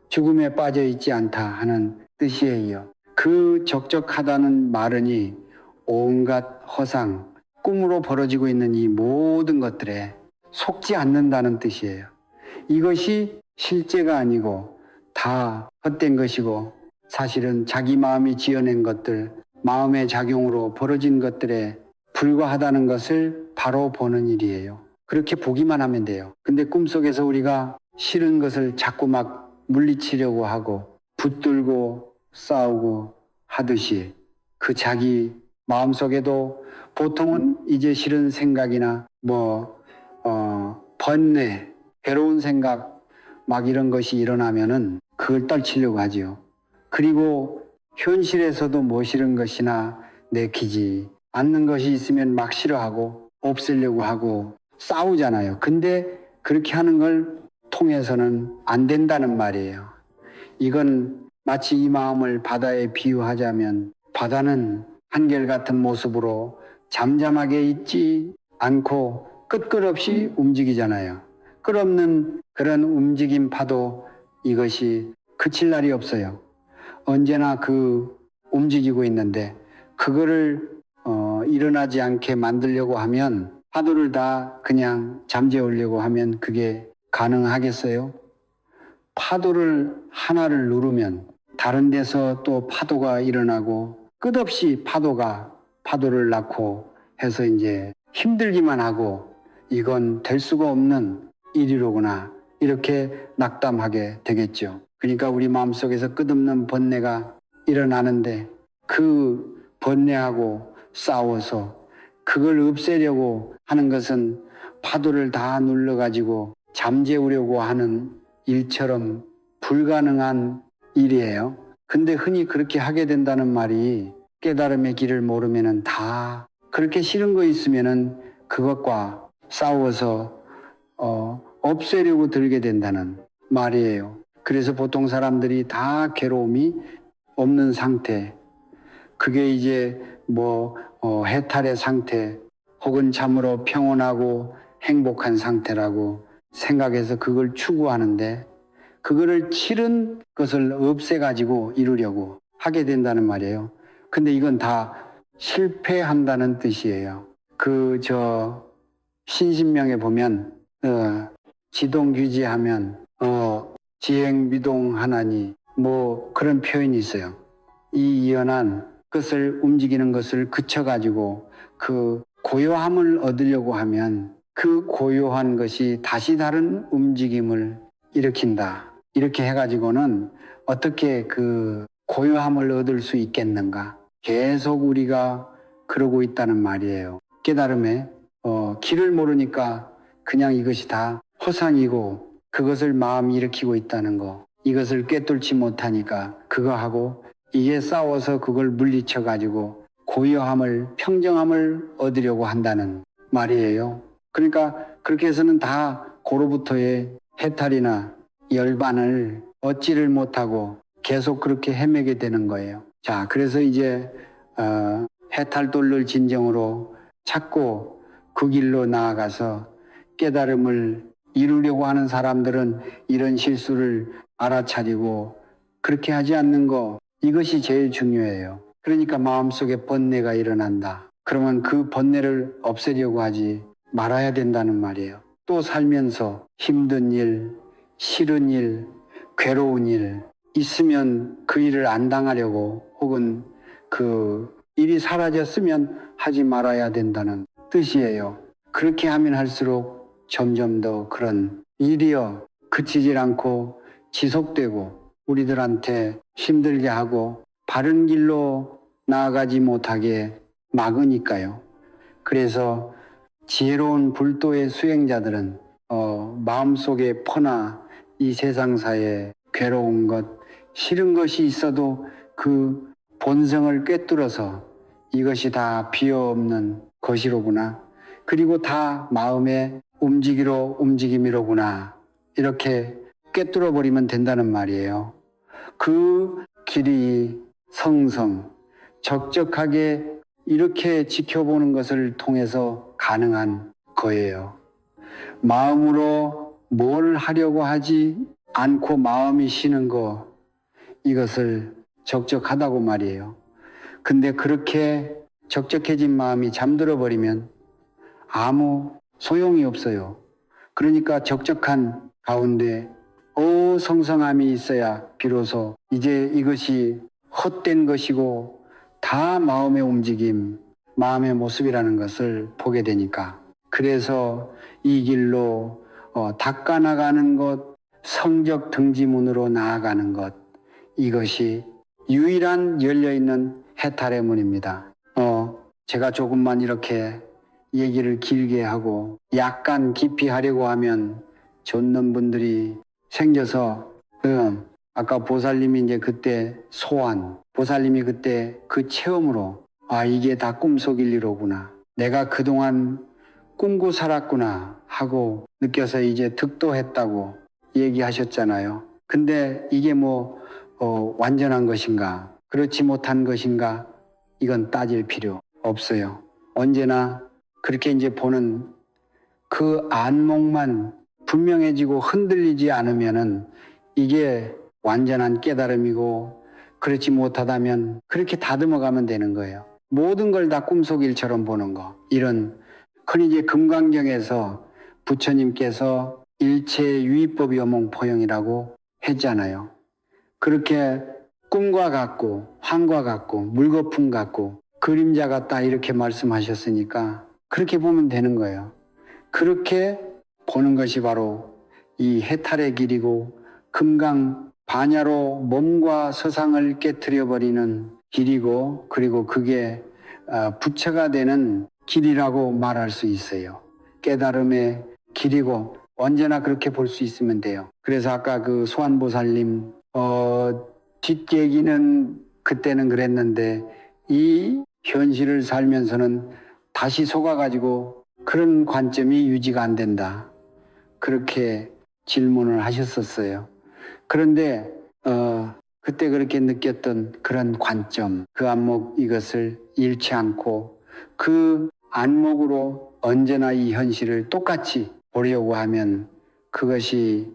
죽음에 빠져 있지 않다 하는 뜻이에요. 그 적적하다는 말은이 온갖 허상, 꿈으로 벌어지고 있는 이 모든 것들에 속지 않는다는 뜻이에요. 이것이 실제가 아니고 다 헛된 것이고 사실은 자기 마음이 지어낸 것들, 마음의 작용으로 벌어진 것들에 불과하다는 것을 바로 보는 일이에요. 그렇게 보기만 하면 돼요. 근데 꿈속에서 우리가 싫은 것을 자꾸 막 물리치려고 하고 붙들고 싸우고 하듯이 그 자기 마음속에도 보통은 이제 싫은 생각이나 번뇌, 괴로운 생각 막 이런 것이 일어나면은 그걸 떨치려고 하지요. 그리고 현실에서도 뭐 싫은 것이나 내키지 않는 것이 있으면 막 싫어하고 없애려고 하고 싸우잖아요. 근데 그렇게 하는 걸 통해서는 안 된다는 말이에요. 이건 마치 이 마음을 바다에 비유하자면 바다는 한결같은 모습으로 잠잠하게 있지 않고 끝없이 움직이잖아요. 끝없는 그런 움직임 파도 이것이 그칠 날이 없어요. 언제나 그 움직이고 있는데 그거를 일어나지 않게 만들려고 하면 파도를 다 그냥 잠재우려고 하면 그게 가능하겠어요? 파도를 하나를 누르면 다른 데서 또 파도가 일어나고 끝없이 파도가 파도를 낳고 해서 이제 힘들기만 하고 이건 될 수가 없는 일이로구나 이렇게 낙담하게 되겠죠. 그러니까 우리 마음속에서 끝없는 번뇌가 일어나는데 그 번뇌하고 싸워서 그걸 없애려고 하는 것은 파도를 다 눌러가지고 잠재우려고 하는 일처럼 불가능한 일이에요. 근데 흔히 그렇게 하게 된다는 말이 깨달음의 길을 모르면은 다 그렇게 싫은 거 있으면은 그것과 싸워서 없애려고 들게 된다는 말이에요. 그래서 보통 사람들이 다 괴로움이 없는 상태, 그게 이제 해탈의 상태 혹은 참으로 평온하고 행복한 상태라고 생각해서 그걸 추구하는데 그거를 싫은 것을 없애가지고 이루려고 하게 된다는 말이에요. 근데 이건 다 실패한다는 뜻이에요. 신신명에 보면 지동규지하면 지행미동하나니 그런 표현이 있어요. 이 이연한 것을 움직이는 것을 그쳐가지고 그 고요함을 얻으려고 하면 그 고요한 것이 다시 다른 움직임을 일으킨다. 이렇게 해가지고는 어떻게 그 고요함을 얻을 수 있겠는가? 계속 우리가 그러고 있다는 말이에요. 깨달음에 길을 모르니까 그냥 이것이 다 허상이고 그것을 마음이 일으키고 있다는 거. 이것을 꿰뚫지 못하니까 그거하고 이게 싸워서 그걸 물리쳐가지고 고요함을 평정함을 얻으려고 한다는 말이에요. 그러니까 그렇게 해서는 다 고로부터의 해탈이나 열반을 얻지를 못하고 계속 그렇게 헤매게 되는 거예요. 자, 그래서 이제 해탈도를 진정으로 찾고 그 길로 나아가서 깨달음을 이루려고 하는 사람들은 이런 실수를 알아차리고 그렇게 하지 않는 거, 이것이 제일 중요해요. 그러니까 마음속에 번뇌가 일어난다. 그러면 그 번뇌를 없애려고 하지 말아야 된다는 말이에요. 또 살면서 힘든 일, 싫은 일, 괴로운 일 있으면 그 일을 안 당하려고 혹은 그 일이 사라졌으면 하지 말아야 된다는 뜻이에요. 그렇게 하면 할수록 점점 더 그런 일이요 그치질 않고 지속되고 우리들한테 힘들게 하고 바른 길로 나아가지 못하게 막으니까요. 그래서 지혜로운 불도의 수행자들은 마음속에 퍼나 이 세상사에 괴로운 것, 싫은 것이 있어도 그 본성을 꿰뚫어서 이것이 다 비어없는 것이로구나. 그리고 다 마음의 움직임이로구나. 이렇게 꿰뚫어 버리면 된다는 말이에요. 그 길이 성성, 적적하게 이렇게 지켜보는 것을 통해서 가능한 거예요. 마음으로 뭘 하려고 하지 않고 마음이 쉬는 거, 이것을 적적하다고 말이에요. 근데 그렇게 적적해진 마음이 잠들어 버리면 아무 소용이 없어요. 그러니까 적적한 가운데 성성함이 있어야 비로소 이제 이것이 헛된 것이고 다 마음의 움직임, 마음의 모습이라는 것을 보게 되니까 그래서 이 길로 닦아나가는 것, 성적 등지문으로 나아가는 것, 이것이 유일한 열려있는 해탈의 문입니다. 제가 조금만 이렇게 얘기를 길게 하고 약간 깊이 하려고 하면 좇는 분들이 생겨서 아까 보살님이 이제 그때 보살님이 그때 그 체험으로 이게 다 꿈속일 일이로구나. 내가 그동안 꿈고 살았구나 하고 느껴서 이제 득도했다고 얘기하셨잖아요. 근데 이게 뭐 완전한 것인가, 그렇지 못한 것인가, 이건 따질 필요 없어요. 언제나 그렇게 이제 보는 그 안목만 분명해지고 흔들리지 않으면은 이게 완전한 깨달음이고, 그렇지 못하다면 그렇게 다듬어 가면 되는 거예요. 모든 걸 다 꿈속일처럼 보는 거. 이런, 흔히 이제 금강경에서 부처님께서 일체 유의법이 어몽포영이라고 했잖아요. 그렇게 꿈과 같고 환과 같고 물거품 같고 그림자 같다 이렇게 말씀하셨으니까 그렇게 보면 되는 거예요. 그렇게 보는 것이 바로 이 해탈의 길이고 금강 반야로 몸과 서상을 깨트려 버리는 길이고, 그리고 그게 부처가 되는 길이라고 말할 수 있어요. 깨달음의 길이고 언제나 그렇게 볼 수 있으면 돼요. 그래서 아까 그 소환보살님 뒷얘기는 그때는 그랬는데 이 현실을 살면서는 다시 속아가지고 그런 관점이 유지가 안 된다, 그렇게 질문을 하셨었어요. 그런데 그때 그렇게 느꼈던 그런 관점, 그 안목, 이것을 잃지 않고 그 안목으로 언제나 이 현실을 똑같이 보려고 하면 그것이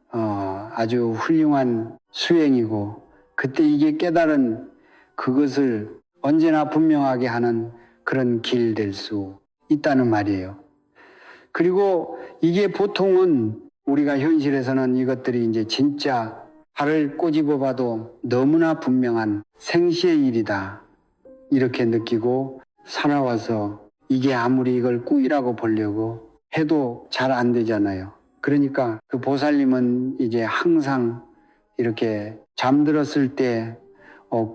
아주 훌륭한 수행이고, 그때 이게 깨달은 그것을 언제나 분명하게 하는 그런 길 될 수 있다는 말이에요. 그리고 이게 보통은 우리가 현실에서는 이것들이 이제 진짜 발을 꼬집어 봐도 너무나 분명한 생시의 일이다, 이렇게 느끼고 살아와서 이게 아무리 이걸 꾸이라고 보려고 해도 잘 안 되잖아요. 그러니까 그 보살님은 이제 항상 이렇게 잠들었을 때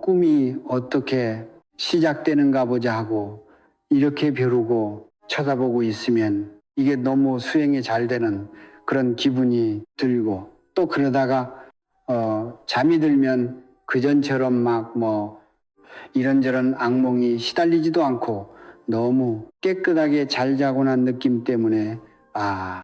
꿈이 어떻게 시작되는가 보자 하고 이렇게 벼르고 쳐다보고 있으면 이게 너무 수행이 잘 되는 그런 기분이 들고, 또 그러다가 잠이 들면 그전처럼 막 뭐 이런저런 악몽이 시달리지도 않고 너무 깨끗하게 잘 자고 난 느낌 때문에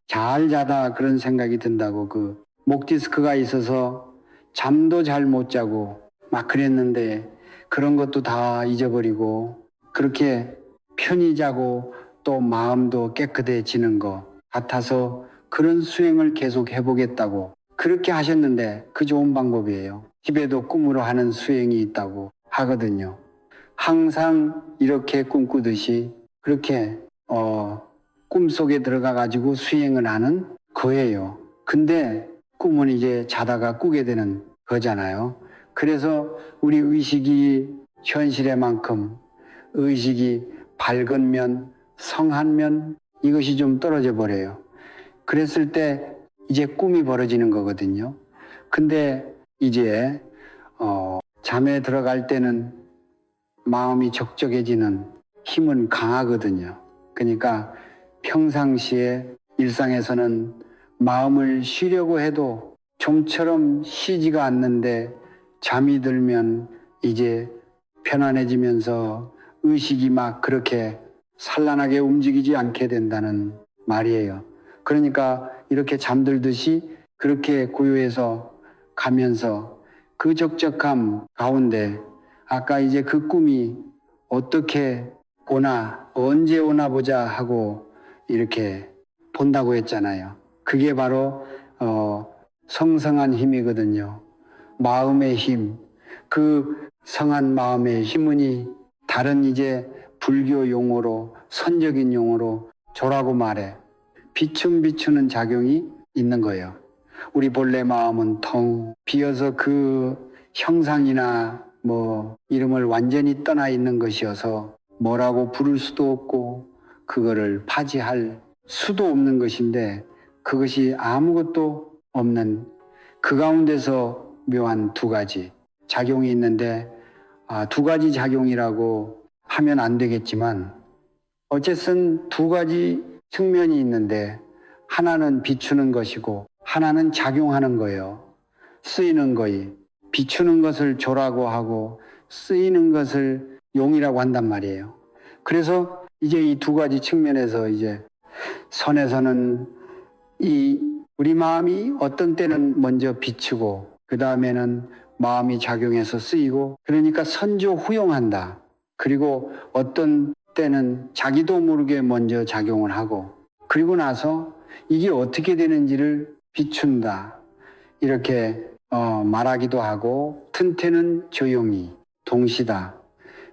잘 자다 그런 생각이 든다고, 그 목 디스크가 있어서 잠도 잘 못 자고 막 그랬는데 그런 것도 다 잊어버리고 그렇게 편히 자고 또 마음도 깨끗해지는 것 같아서 그런 수행을 계속 해보겠다고 그렇게 하셨는데, 그 좋은 방법이에요. 집에도 꿈으로 하는 수행이 있다고 하거든요. 항상 이렇게 꿈꾸듯이 그렇게 꿈속에 들어가 가지고 수행을 하는 거예요. 근데 꿈은 이제 자다가 꾸게 되는 거잖아요. 그래서 우리 의식이 현실의 만큼 의식이 밝은 면, 성한 면, 이것이 좀 떨어져 버려요. 그랬을 때 이제 꿈이 벌어지는 거거든요. 근데 이제 잠에 들어갈 때는 마음이 적적해지는 힘은 강하거든요. 그러니까 평상시에 일상에서는 마음을 쉬려고 해도 좀처럼 쉬지가 않는데 잠이 들면 이제 편안해지면서 의식이 막 그렇게 산란하게 움직이지 않게 된다는 말이에요. 그러니까 이렇게 잠들듯이 그렇게 고요해서 가면서 그 적적함 가운데 아까 이제 그 꿈이 어떻게 오나, 언제 오나 보자 하고 이렇게 본다고 했잖아요. 그게 바로 성성한 힘이거든요. 마음의 힘. 그 성한 마음의 힘은이 다른 이제 불교 용어로, 선적인 용어로 조라고 말해. 비추는 작용이 있는 거예요. 우리 본래 마음은 텅 비어서 그 형상이나 뭐 이름을 완전히 떠나 있는 것이어서 뭐라고 부를 수도 없고 그거를 파지할 수도 없는 것인데, 그것이 아무것도 없는 그 가운데서 묘한 두 가지 작용이 있는데, 두 가지 작용이라고 하면 안 되겠지만 어쨌든 두 가지 측면이 있는데 하나는 비추는 것이고 하나는 작용하는 거예요. 쓰이는 거이. 비추는 것을 조라고 하고 쓰이는 것을 용이라고 한단 말이에요. 그래서 이제 이 두 가지 측면에서 이제 선에서는 이 우리 마음이 어떤 때는 먼저 비추고 그 다음에는 마음이 작용해서 쓰이고 그러니까 선조후용한다. 그리고 어떤 때는 자기도 모르게 먼저 작용을 하고 그리고 나서 이게 어떻게 되는지를 비춘다. 이렇게 말하기도 하고 튼태는 조용히 동시다.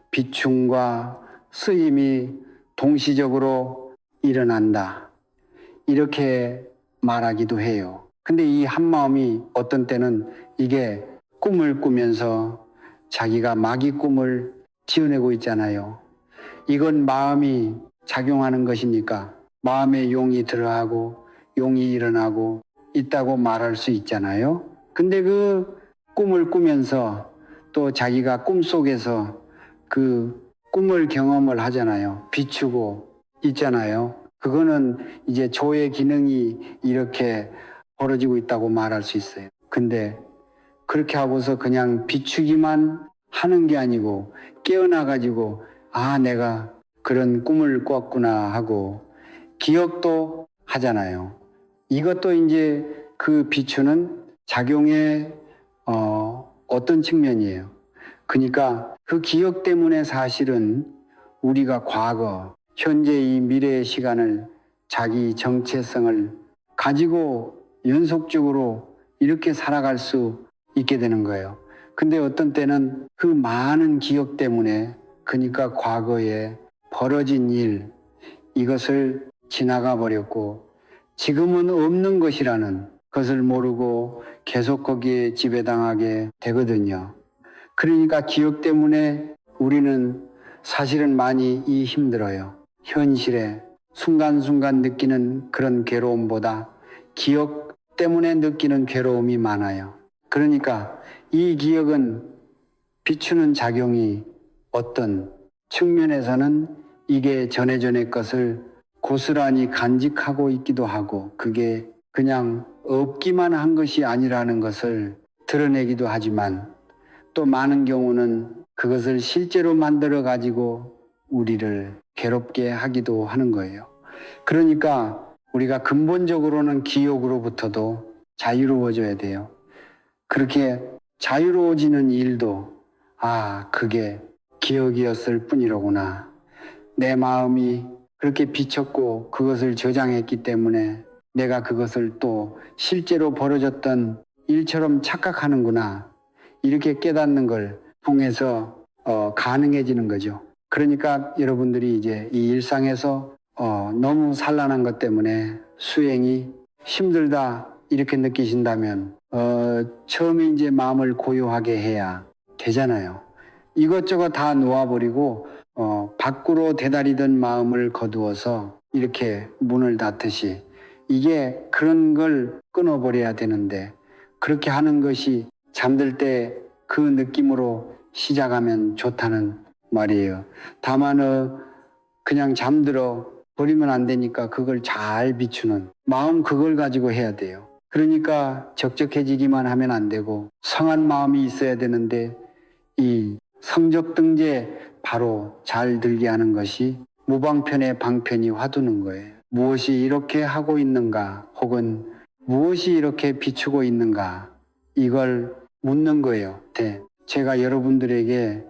비춤과 쓰임이 동시적으로 일어난다. 이렇게 말하기도 해요. 근데 이 한마음이 어떤 때는 이게 꿈을 꾸면서 자기가 마귀 꿈을 지어내고 있잖아요. 이건 마음이 작용하는 것이니까 마음에 용이 들어가고 용이 일어나고 있다고 말할 수 있잖아요. 근데 그 꿈을 꾸면서 또 자기가 꿈속에서 그 꿈을 경험을 하잖아요. 비추고 있잖아요. 그거는 이제 조의 기능이 이렇게 벌어지고 있다고 말할 수 있어요. 근데 그렇게 하고서 그냥 비추기만 하는 게 아니고 깨어나가지고 아, 내가 그런 꿈을 꿨구나 하고 기억도 하잖아요. 이것도 이제 그 비추는 작용의 어떤 측면이에요. 그러니까 그 기억 때문에 사실은 우리가 과거, 현재 이 미래의 시간을 자기 정체성을 가지고 연속적으로 이렇게 살아갈 수 있게 되는 거예요. 근데 어떤 때는 그 많은 기억 때문에 그러니까 과거에 벌어진 일 이것을 지나가 버렸고 지금은 없는 것이라는 것을 모르고 계속 거기에 지배당하게 되거든요. 그러니까 기억 때문에 우리는 사실은 많이 힘들어요. 현실에 순간순간 느끼는 그런 괴로움보다 기억 때문에 느끼는 괴로움이 많아요. 그러니까 이 기억은 비추는 작용이 어떤 측면에서는 이게 전에 것을 고스란히 간직하고 있기도 하고 그게 그냥 없기만 한 것이 아니라는 것을 드러내기도 하지만 또 많은 경우는 그것을 실제로 만들어 가지고 우리를 괴롭게 하기도 하는 거예요. 그러니까 우리가 근본적으로는 기억으로부터도 자유로워져야 돼요. 그렇게 자유로워지는 일도 아, 그게 기억이었을 뿐이로구나. 내 마음이 그렇게 비쳤고 그것을 저장했기 때문에 내가 그것을 또 실제로 벌어졌던 일처럼 착각하는구나. 이렇게 깨닫는 걸 통해서 가능해지는 거죠. 그러니까 여러분들이 이제 이 일상에서 너무 산란한 것 때문에 수행이 힘들다 이렇게 느끼신다면 처음에 이제 마음을 고요하게 해야 되잖아요. 이것저것 다 놓아버리고 밖으로 대다리던 마음을 거두어서 이렇게 문을 닫듯이 이게 그런 걸 끊어버려야 되는데 그렇게 하는 것이 잠들 때 그 느낌으로 시작하면 좋다는 말이에요. 다만 그냥 잠들어 버리면 안 되니까 그걸 잘 비추는 마음 그걸 가지고 해야 돼요. 그러니까 적적해지기만 하면 안 되고 성한 마음이 있어야 되는데 이 성적등제 바로 잘 들게 하는 것이 무방편의 방편이 화두는 거예요. 무엇이 이렇게 하고 있는가 혹은 무엇이 이렇게 비추고 있는가 이걸 묻는 거예요. 제가 여러분들에게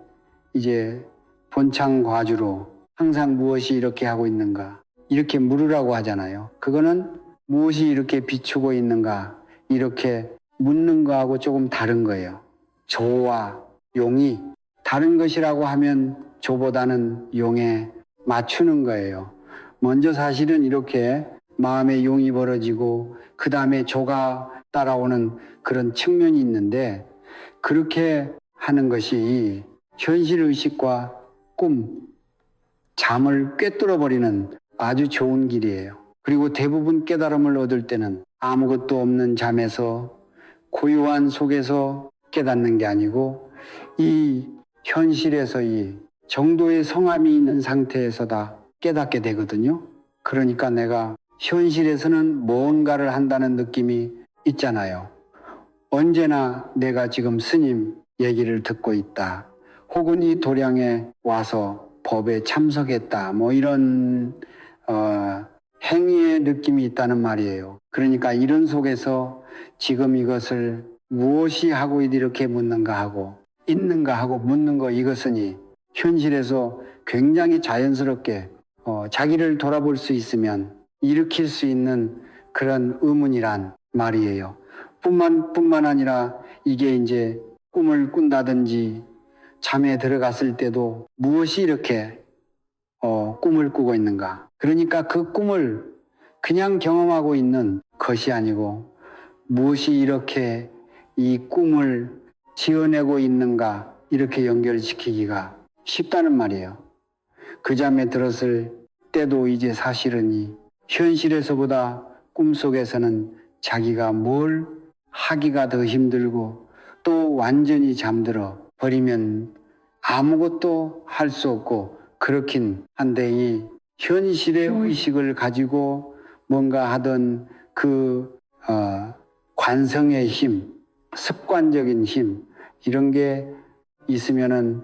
이제 본창 과주로 항상 무엇이 이렇게 하고 있는가 이렇게 물으라고 하잖아요. 그거는 무엇이 이렇게 비추고 있는가 이렇게 묻는 거하고 조금 다른 거예요. 조와 용이 다른 것이라고 하면 조보다는 용에 맞추는 거예요. 먼저 사실은 이렇게 마음에 용이 벌어지고 그 다음에 조가 따라오는 그런 측면이 있는데 그렇게 하는 것이 현실의식과 꿈, 잠을 꿰뚫어 버리는 아주 좋은 길이에요. 그리고 대부분 깨달음을 얻을 때는 아무것도 없는 잠에서 고요한 속에서 깨닫는 게 아니고 이 현실에서 이 정도의 성함이 있는 상태에서 다 깨닫게 되거든요. 그러니까 내가 현실에서는 뭔가를 한다는 느낌이 있잖아요. 언제나 내가 지금 스님 얘기를 듣고 있다. 혹은 이 도량에 와서 법에 참석했다. 뭐 이런 행위의 느낌이 있다는 말이에요. 그러니까 이런 속에서 지금 이것을 무엇이 하고 이렇게 묻는가 하고 있는가 하고 묻는 거 이것은 현실에서 굉장히 자연스럽게 자기를 돌아볼 수 있으면 일으킬 수 있는 그런 의문이란 말이에요. 뿐만 아니라 이게 이제 꿈을 꾼다든지 잠에 들어갔을 때도 무엇이 이렇게 꿈을 꾸고 있는가. 그러니까 그 꿈을 그냥 경험하고 있는 것이 아니고 무엇이 이렇게 이 꿈을 지어내고 있는가 이렇게 연결시키기가 쉽다는 말이에요. 그 잠에 들었을 때도 이제 사실은 현실에서보다 꿈속에서는 자기가 뭘 하기가 더 힘들고 또 완전히 잠들어 버리면 아무것도 할 수 없고 그렇긴 한데 이 현실의 의식을 가지고 뭔가 하던 그 관성의 힘, 습관적인 힘 이런 게 있으면은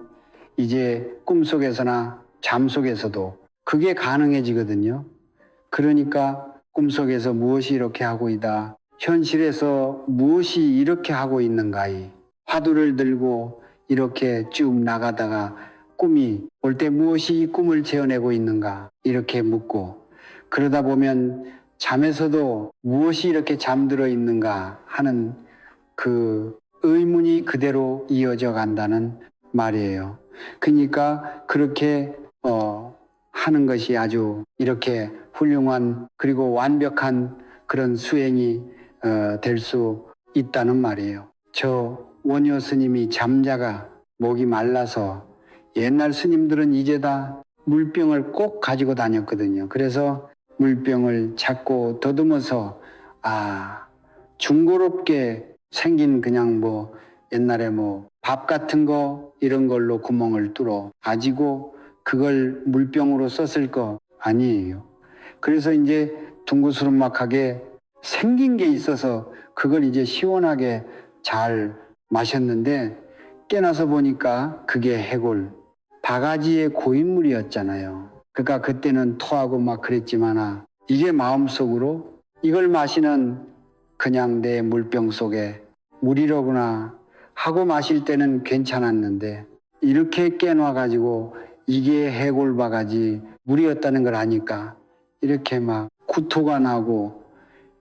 이제 꿈속에서나 잠속에서도 그게 가능해지거든요. 그러니까 꿈속에서 무엇이 이렇게 하고 있다. 현실에서 무엇이 이렇게 하고 있는가. 화두를 들고 이렇게 쭉 나가다가 꿈이 올 때 무엇이 이 꿈을 재어내고 있는가 이렇게 묻고 그러다 보면 잠에서도 무엇이 이렇게 잠들어 있는가 하는 그 의문이 그대로 이어져 간다는 말이에요. 그러니까 그렇게 하는 것이 아주 이렇게 훌륭한 그리고 완벽한 그런 수행이 될 수 있다는 말이에요. 저 원효 스님이 잠자가 목이 말라서 옛날 스님들은 이제 다 물병을 꼭 가지고 다녔거든요. 그래서 물병을 잡고 더듬어서 중고롭게 생긴 그냥 옛날에 밥 같은 거 이런 걸로 구멍을 뚫어 가지고 그걸 물병으로 썼을 거 아니에요. 그래서 이제 둥그스름막하게 생긴 게 있어서 그걸 이제 시원하게 잘 마셨는데 깨나서 보니까 그게 해골 바가지의 고인물이었잖아요. 그러니까 그때는 토하고 막 그랬지만 이게 마음속으로 이걸 마시는 그냥 내 물병 속에 물이로구나 하고 마실 때는 괜찮았는데 이렇게 깨놔가지고 이게 해골 바가지 물이었다는 걸 아니까 이렇게 막 구토가 나고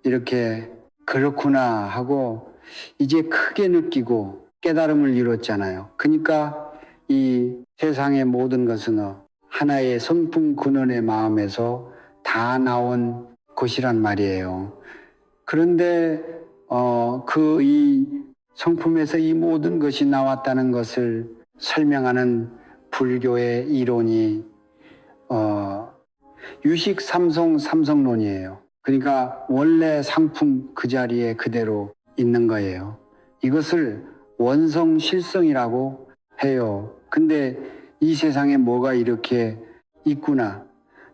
이렇게 그렇구나 하고 이제 크게 느끼고 깨달음을 이뤘잖아요. 그러니까 이 세상의 모든 것은 하나의 성품 근원의 마음에서 다 나온 것이란 말이에요. 그런데 그 이 성품에서 이 모든 것이 나왔다는 것을 설명하는 불교의 이론이 유식삼성론이에요. 그러니까 원래 상품 그 자리에 그대로 있는 거예요. 이것을 원성실성이라고 해요. 근데 이 세상에 뭐가 이렇게 있구나,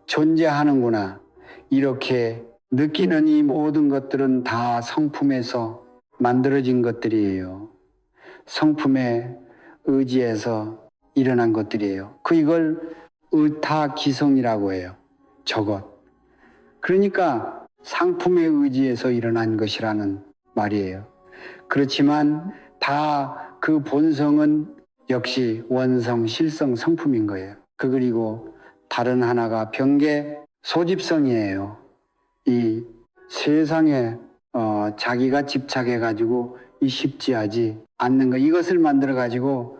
존재하는구나, 이렇게 느끼는 이 모든 것들은 다 성품에서 만들어진 것들이에요. 성품의 의지에서 일어난 것들이에요. 이걸 의타기성이라고 해요. 저것. 그러니까 상품의 의지에서 일어난 것이라는 말이에요. 그렇지만 다 그 본성은 역시 원성, 실성, 성품인 거예요. 그리고 다른 하나가 병계 소집성이에요. 이 세상에 자기가 집착해가지고 쉽지하지 않는 거 이것을 만들어가지고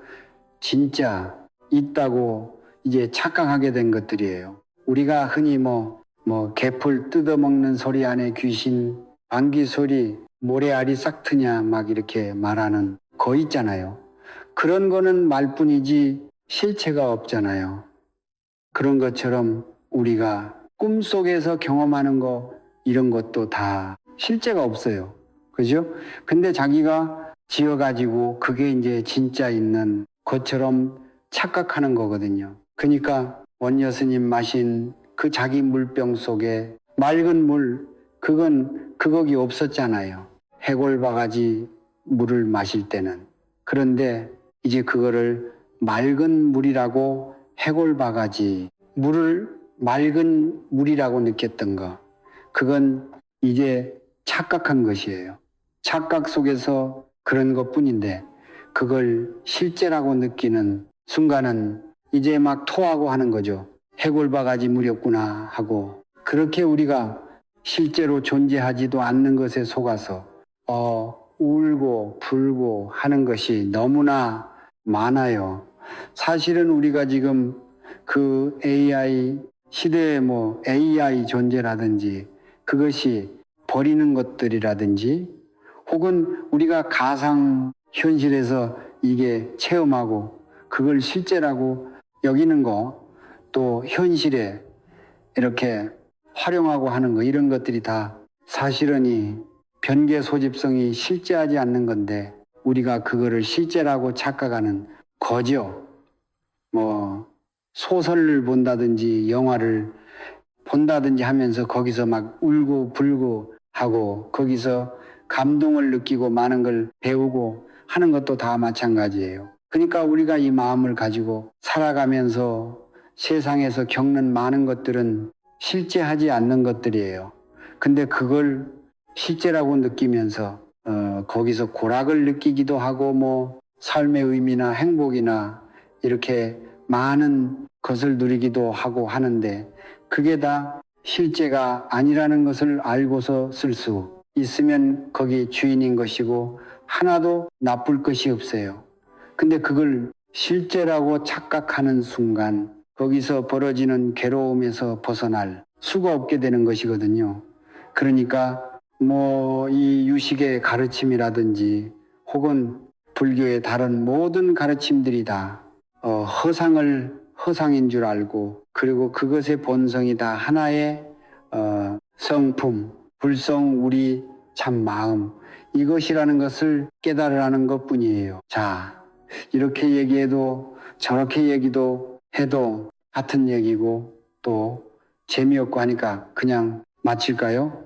진짜 있다고 이제 착각하게 된 것들이에요. 우리가 흔히 개풀 뜯어먹는 소리 안에 귀신, 방귀 소리, 모래알이 싹 트냐 막 이렇게 말하는 거 있잖아요. 그런 거는 말뿐이지 실체가 없잖아요. 그런 것처럼 우리가 꿈속에서 경험하는 거 이런 것도 다 실체가 없어요. 그죠? 근데 자기가 지어가지고 그게 이제 진짜 있는 것처럼 착각하는 거거든요. 그러니까 원효 스님 마신 그 자기 물병 속에 맑은 물, 그거기 없었잖아요. 해골 바가지 물을 마실 때는. 그런데 이제 그거를 맑은 물이라고 해골 바가지 물을 맑은 물이라고 느꼈던 거. 그건 이제 착각한 것이에요. 착각 속에서 그런 것뿐인데 그걸 실제라고 느끼는 순간은 이제 막 토하고 하는 거죠. 해골바가지 무렵구나 하고 그렇게 우리가 실제로 존재하지도 않는 것에 속아서 울고 불고 하는 것이 너무나 많아요. 사실은 우리가 지금 그 AI 시대에 AI 존재라든지 그것이 버리는 것들이라든지 혹은 우리가 가상 현실에서 이게 체험하고 그걸 실제라고 여기는 거 또 현실에 이렇게 활용하고 하는 거 이런 것들이 다 사실은 이 변개 소집성이 실제하지 않는 건데 우리가 그거를 실제라고 착각하는 거죠. 소설을 본다든지 영화를 본다든지 하면서 거기서 막 울고 불고 하고 거기서 감동을 느끼고 많은 걸 배우고 하는 것도 다 마찬가지예요. 그러니까 우리가 이 마음을 가지고 살아가면서 세상에서 겪는 많은 것들은 실제하지 않는 것들이에요. 근데 그걸 실제라고 느끼면서 거기서 고락을 느끼기도 하고 삶의 의미나 행복이나 이렇게 많은 것을 누리기도 하고 하는데 그게 다 실제가 아니라는 것을 알고서 쓸 수 있으면 거기 주인인 것이고 하나도 나쁠 것이 없어요. 근데 그걸 실제라고 착각하는 순간 거기서 벌어지는 괴로움에서 벗어날 수가 없게 되는 것이거든요. 그러니까 이 유식의 가르침이라든지 혹은 불교의 다른 모든 가르침들이 다 허상인 줄 알고 그리고 그것의 본성이 다 하나의 성품, 불성 우리 참 마음 이것이라는 것을 깨달으라는 것뿐이에요. 자, 이렇게 얘기해도 저렇게 얘기도 해도 같은 얘기고 또 재미없고 하니까 그냥 마칠까요?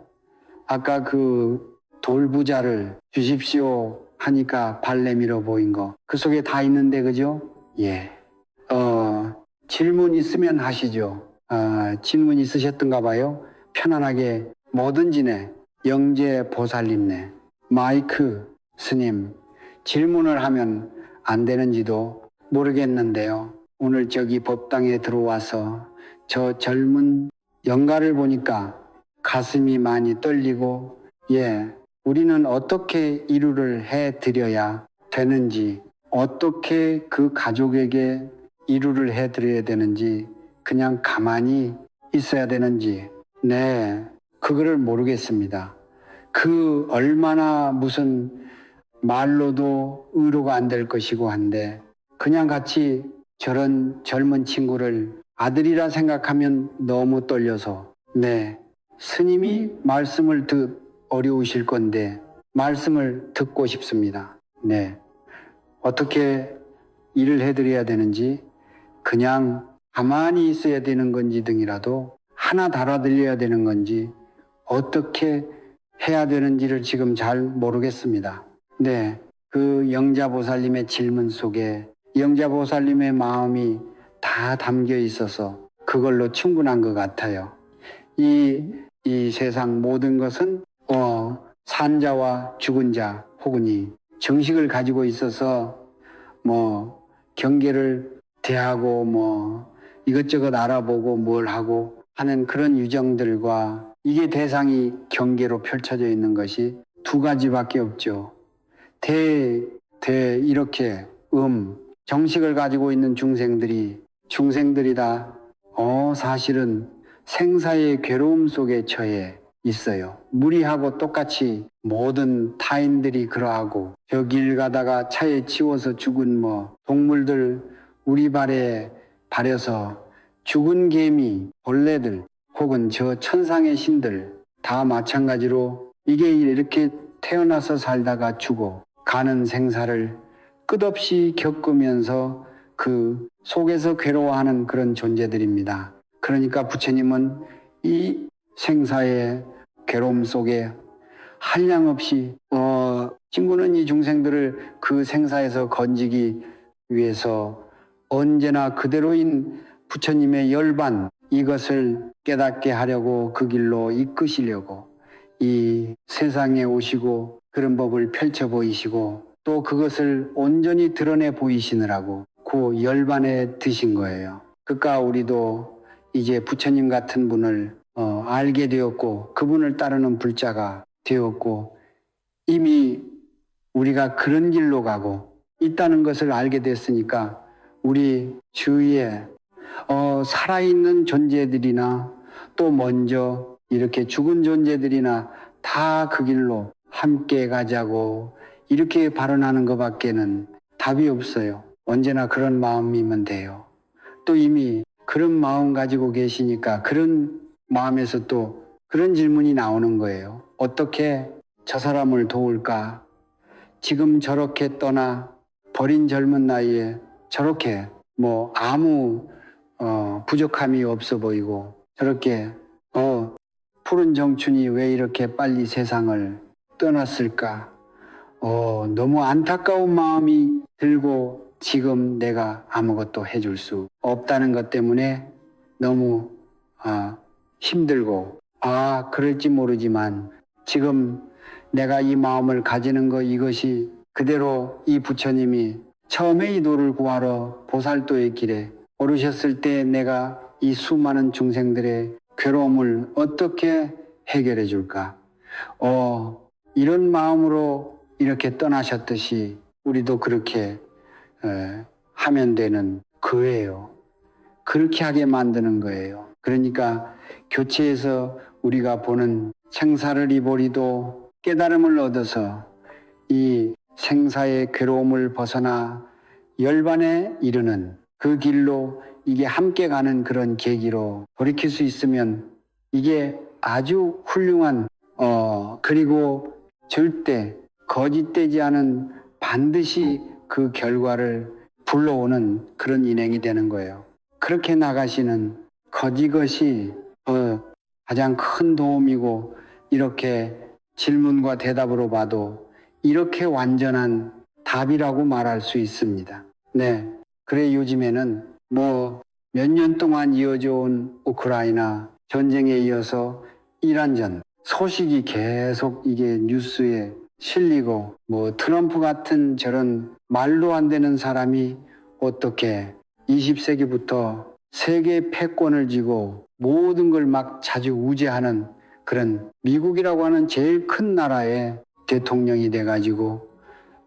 아까 그 돌부자를 주십시오 하니까 발 내밀어 보인 거 그 속에 다 있는데 그죠? 예. 질문 있으면 하시죠. 질문 있으셨던가 봐요. 편안하게 뭐든지네. 영재 보살님네. 마이크 스님 질문을 하면 안 되는지도 모르겠는데요. 오늘 저기 법당에 들어와서 저 젊은 영가를 보니까 가슴이 많이 떨리고 우리는 어떻게 이루를 해드려야 되는지 어떻게 그 가족에게 이루를 해드려야 되는지 그냥 가만히 있어야 되는지 그거를 모르겠습니다. 그 얼마나 무슨 말로도 의로가 안 될 것이고 한데 그냥 같이 저런 젊은 친구를 아들이라 생각하면 너무 떨려서 스님이 말씀을 어려우실 건데 말씀을 듣고 싶습니다. 어떻게 일을 해드려야 되는지 그냥 가만히 있어야 되는 건지 등이라도 하나 달아들여야 되는 건지 어떻게 해야 되는지를 지금 잘 모르겠습니다. 그 영자보살님의 질문 속에 영자보살님의 마음이 다 담겨 있어서 그걸로 충분한 것 같아요. 이 세상 모든 것은 산자와 죽은 자 혹은 이 정식을 가지고 있어서 경계를 대하고 이것저것 알아보고 뭘 하고 하는 그런 유정들과 이게 대상이 경계로 펼쳐져 있는 것이 두 가지밖에 없죠. 이렇게 정식을 가지고 있는 중생들이 다 사실은 생사의 괴로움 속에 처해 있어요. 무리하고 똑같이 모든 타인들이 그러하고 저 길 가다가 차에 치워서 죽은 동물들 우리 발에 발려서 죽은 개미, 벌레들 혹은 저 천상의 신들 다 마찬가지로 이게 이렇게 태어나서 살다가 죽어 가는 생사를 끝없이 겪으면서 그 속에서 괴로워하는 그런 존재들입니다. 그러니까 부처님은 이 생사의 괴로움 속에 한량없이 친구는 이 중생들을 그 생사에서 건지기 위해서 언제나 그대로인 부처님의 열반 이것을 깨닫게 하려고 그 길로 이끄시려고 이 세상에 오시고 그런 법을 펼쳐 보이시고 또 그것을 온전히 드러내 보이시느라고 그 열반에 드신 거예요. 그러니까 우리도 이제 부처님 같은 분을 알게 되었고 그분을 따르는 불자가 되었고 이미 우리가 그런 길로 가고 있다는 것을 알게 됐으니까 우리 주위에 살아있는 존재들이나 또 먼저 이렇게 죽은 존재들이나 다 그 길로 함께 가자고 이렇게 발언하는 것밖에는 답이 없어요. 언제나 그런 마음이면 돼요. 또 이미 그런 마음 가지고 계시니까 그런 마음에서 또 그런 질문이 나오는 거예요. 어떻게 저 사람을 도울까? 지금 저렇게 떠나 버린 젊은 나이에 저렇게 뭐 아무 부족함이 없어 보이고 저렇게 푸른 정춘이 왜 이렇게 빨리 세상을 떠났을까? 너무 안타까운 마음이 들고 지금 내가 아무것도 해줄 수 없다는 것 때문에 너무 힘들고 그럴지 모르지만 지금 내가 이 마음을 가지는 것 이것이 그대로 이 부처님이 처음에 이 도를 구하러 보살도의 길에 오르셨을 때 내가 이 수많은 중생들의 괴로움을 어떻게 해결해 줄까? 이런 마음으로 이렇게 떠나셨듯이 우리도 그렇게 하면 되는 거예요. 그렇게 하게 만드는 거예요. 그러니까 교체에서 우리가 보는 생사를 이보리도 깨달음을 얻어서 이 생사의 괴로움을 벗어나 열반에 이르는 그 길로 이게 함께 가는 그런 계기로 돌이킬 수 있으면 이게 아주 훌륭한 그리고 절대 거짓되지 않은 반드시 그 결과를 불러오는 그런 인행이 되는 거예요. 그렇게 나가시는 이것이 가장 큰 도움이고 이렇게 질문과 대답으로 봐도 이렇게 완전한 답이라고 말할 수 있습니다. 네. 그래 요즘에는 뭐 몇 년 동안 이어져 온 우크라이나 전쟁에 이어서 이란전 소식이 계속 이게 뉴스에 실리고 뭐 트럼프 같은 저런 말도 안 되는 사람이 어떻게 20세기부터 세계 패권을 쥐고 모든 걸 막 자주우지하는 그런 미국이라고 하는 제일 큰 나라의 대통령이 돼가지고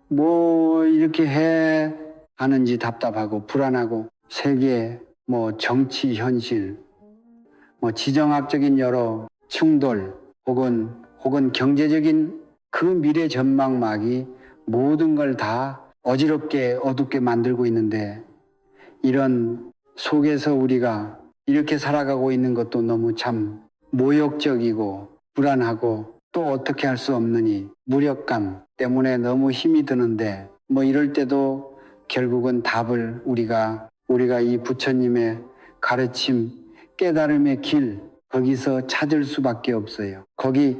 뭐 이렇게 해 하는지 답답하고 불안하고 세계 뭐 정치 현실 뭐 지정학적인 여러 충돌 혹은 경제적인 그 미래 전망막이 모든 걸 다 어지럽게 어둡게 만들고 있는데 이런 속에서 우리가 이렇게 살아가고 있는 것도 너무 참 모욕적이고 불안하고 또 어떻게 할 수 없느니 무력감 때문에 너무 힘이 드는데 뭐 이럴 때도 결국은 답을 우리가 이 부처님의 가르침 깨달음의 길 거기서 찾을 수밖에 없어요. 거기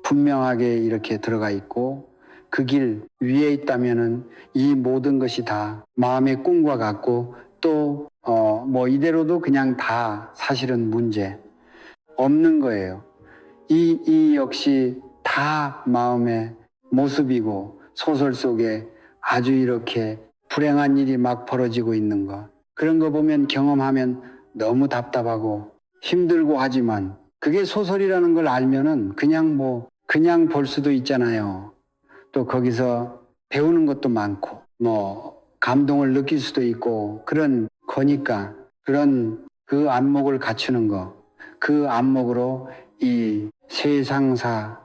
분명하게 이렇게 들어가 있고 그 길 위에 있다면은 이 모든 것이 다 마음의 꿈과 같고 또 뭐 이대로도 그냥 다 사실은 문제 없는 거예요. 이 역시 다 마음의 모습이고 소설 속에 아주 이렇게 불행한 일이 막 벌어지고 있는 거 그런 거 보면 경험하면 너무 답답하고 힘들고 하지만 그게 소설이라는 걸 알면은 그냥 볼 수도 있잖아요. 또 거기서 배우는 것도 많고 뭐 감동을 느낄 수도 있고 그런 거니까 그런 그 안목을 갖추는 거 그 안목으로 이 세상사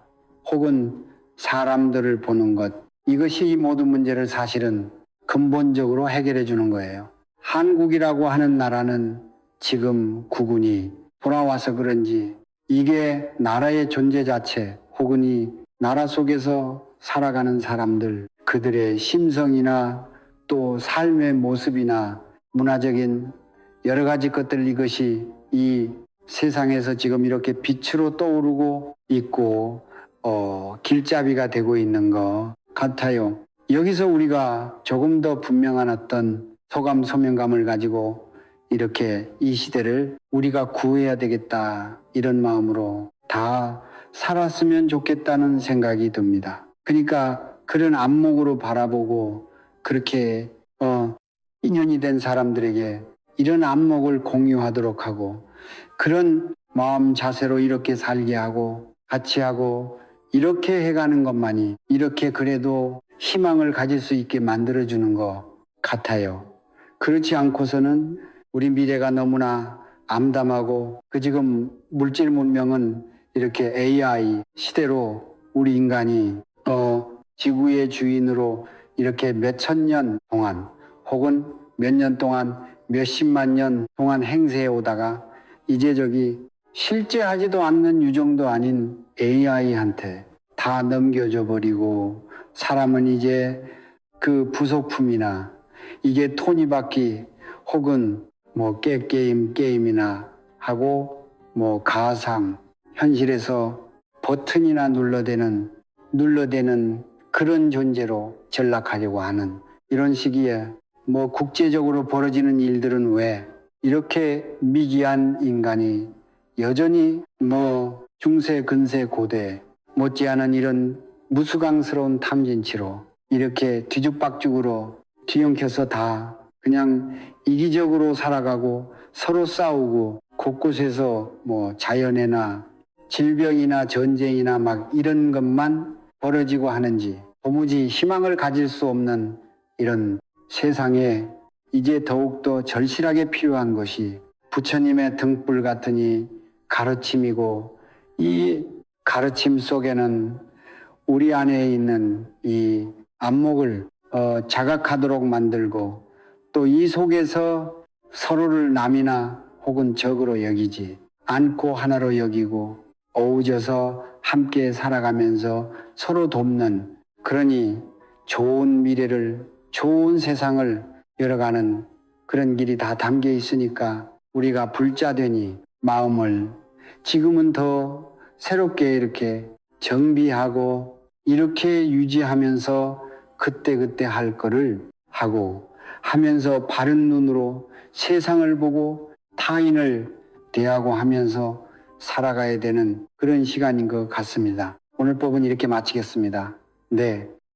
혹은 사람들을 보는 것 이것이 이 모든 문제를 사실은 근본적으로 해결해 주는 거예요. 한국이라고 하는 나라는 지금 국군이 돌아와서 그런지 이게 나라의 존재 자체 혹은 이 나라 속에서 살아가는 사람들 그들의 심성이나 또 삶의 모습이나 문화적인 여러 가지 것들 이것이 이 세상에서 지금 이렇게 빛으로 떠오르고 있고 길잡이가 되고 있는 것 같아요. 여기서 우리가 조금 더 분명한 어떤 소감 소명감을 가지고 이렇게 이 시대를 우리가 구해야 되겠다 이런 마음으로 다 살았으면 좋겠다는 생각이 듭니다. 그러니까 그런 안목으로 바라보고 그렇게 인연이 된 사람들에게 이런 안목을 공유하도록 하고 그런 마음 자세로 이렇게 살게 하고 같이 하고 이렇게 해가는 것만이 이렇게 그래도 희망을 가질 수 있게 만들어주는 것 같아요. 그렇지 않고서는 우리 미래가 너무나 암담하고 그 지금 물질 문명은 이렇게 AI 시대로 우리 인간이 지구의 주인으로 이렇게 몇천 년 동안 혹은 몇 년 동안 몇십만 년 동안 행세해 오다가 이제 저기 실제 하지도 않는 유정도 아닌 AI한테 다 넘겨줘 버리고 사람은 이제 그 부속품이나 이게 톱니바퀴 혹은 뭐 게임이나 하고 뭐 가상 현실에서 버튼이나 눌러대는 그런 존재로 전락하려고 하는 이런 시기에 뭐 국제적으로 벌어지는 일들은 왜 이렇게 미개한 인간이 여전히 뭐 중세 근세 고대 못지않은 이런 무수강스러운 탐진치로 이렇게 뒤죽박죽으로 뒤엉켜서 다 그냥 이기적으로 살아가고 서로 싸우고 곳곳에서 뭐 자연에나 질병이나 전쟁이나 막 이런 것만 벌어지고 하는지 도무지 희망을 가질 수 없는 이런 세상에 이제 더욱더 절실하게 필요한 것이 부처님의 등불 같으니 가르침이고 이 가르침 속에는 우리 안에 있는 이 안목을 자각하도록 만들고 또 이 속에서 서로를 남이나 혹은 적으로 여기지 않고 하나로 여기고 어우져서 함께 살아가면서 서로 돕는 그러니 좋은 미래를 좋은 세상을 열어가는 그런 길이 다 담겨 있으니까 우리가 불자되니 마음을 지금은 더 새롭게 이렇게 정비하고 이렇게 유지하면서 그때그때 할 거를 하고 하면서 바른 눈으로 세상을 보고 타인을 대하고 하면서 살아가야 되는 그런 시간인 것 같습니다. 오늘 법은 이렇게 마치겠습니다. 네.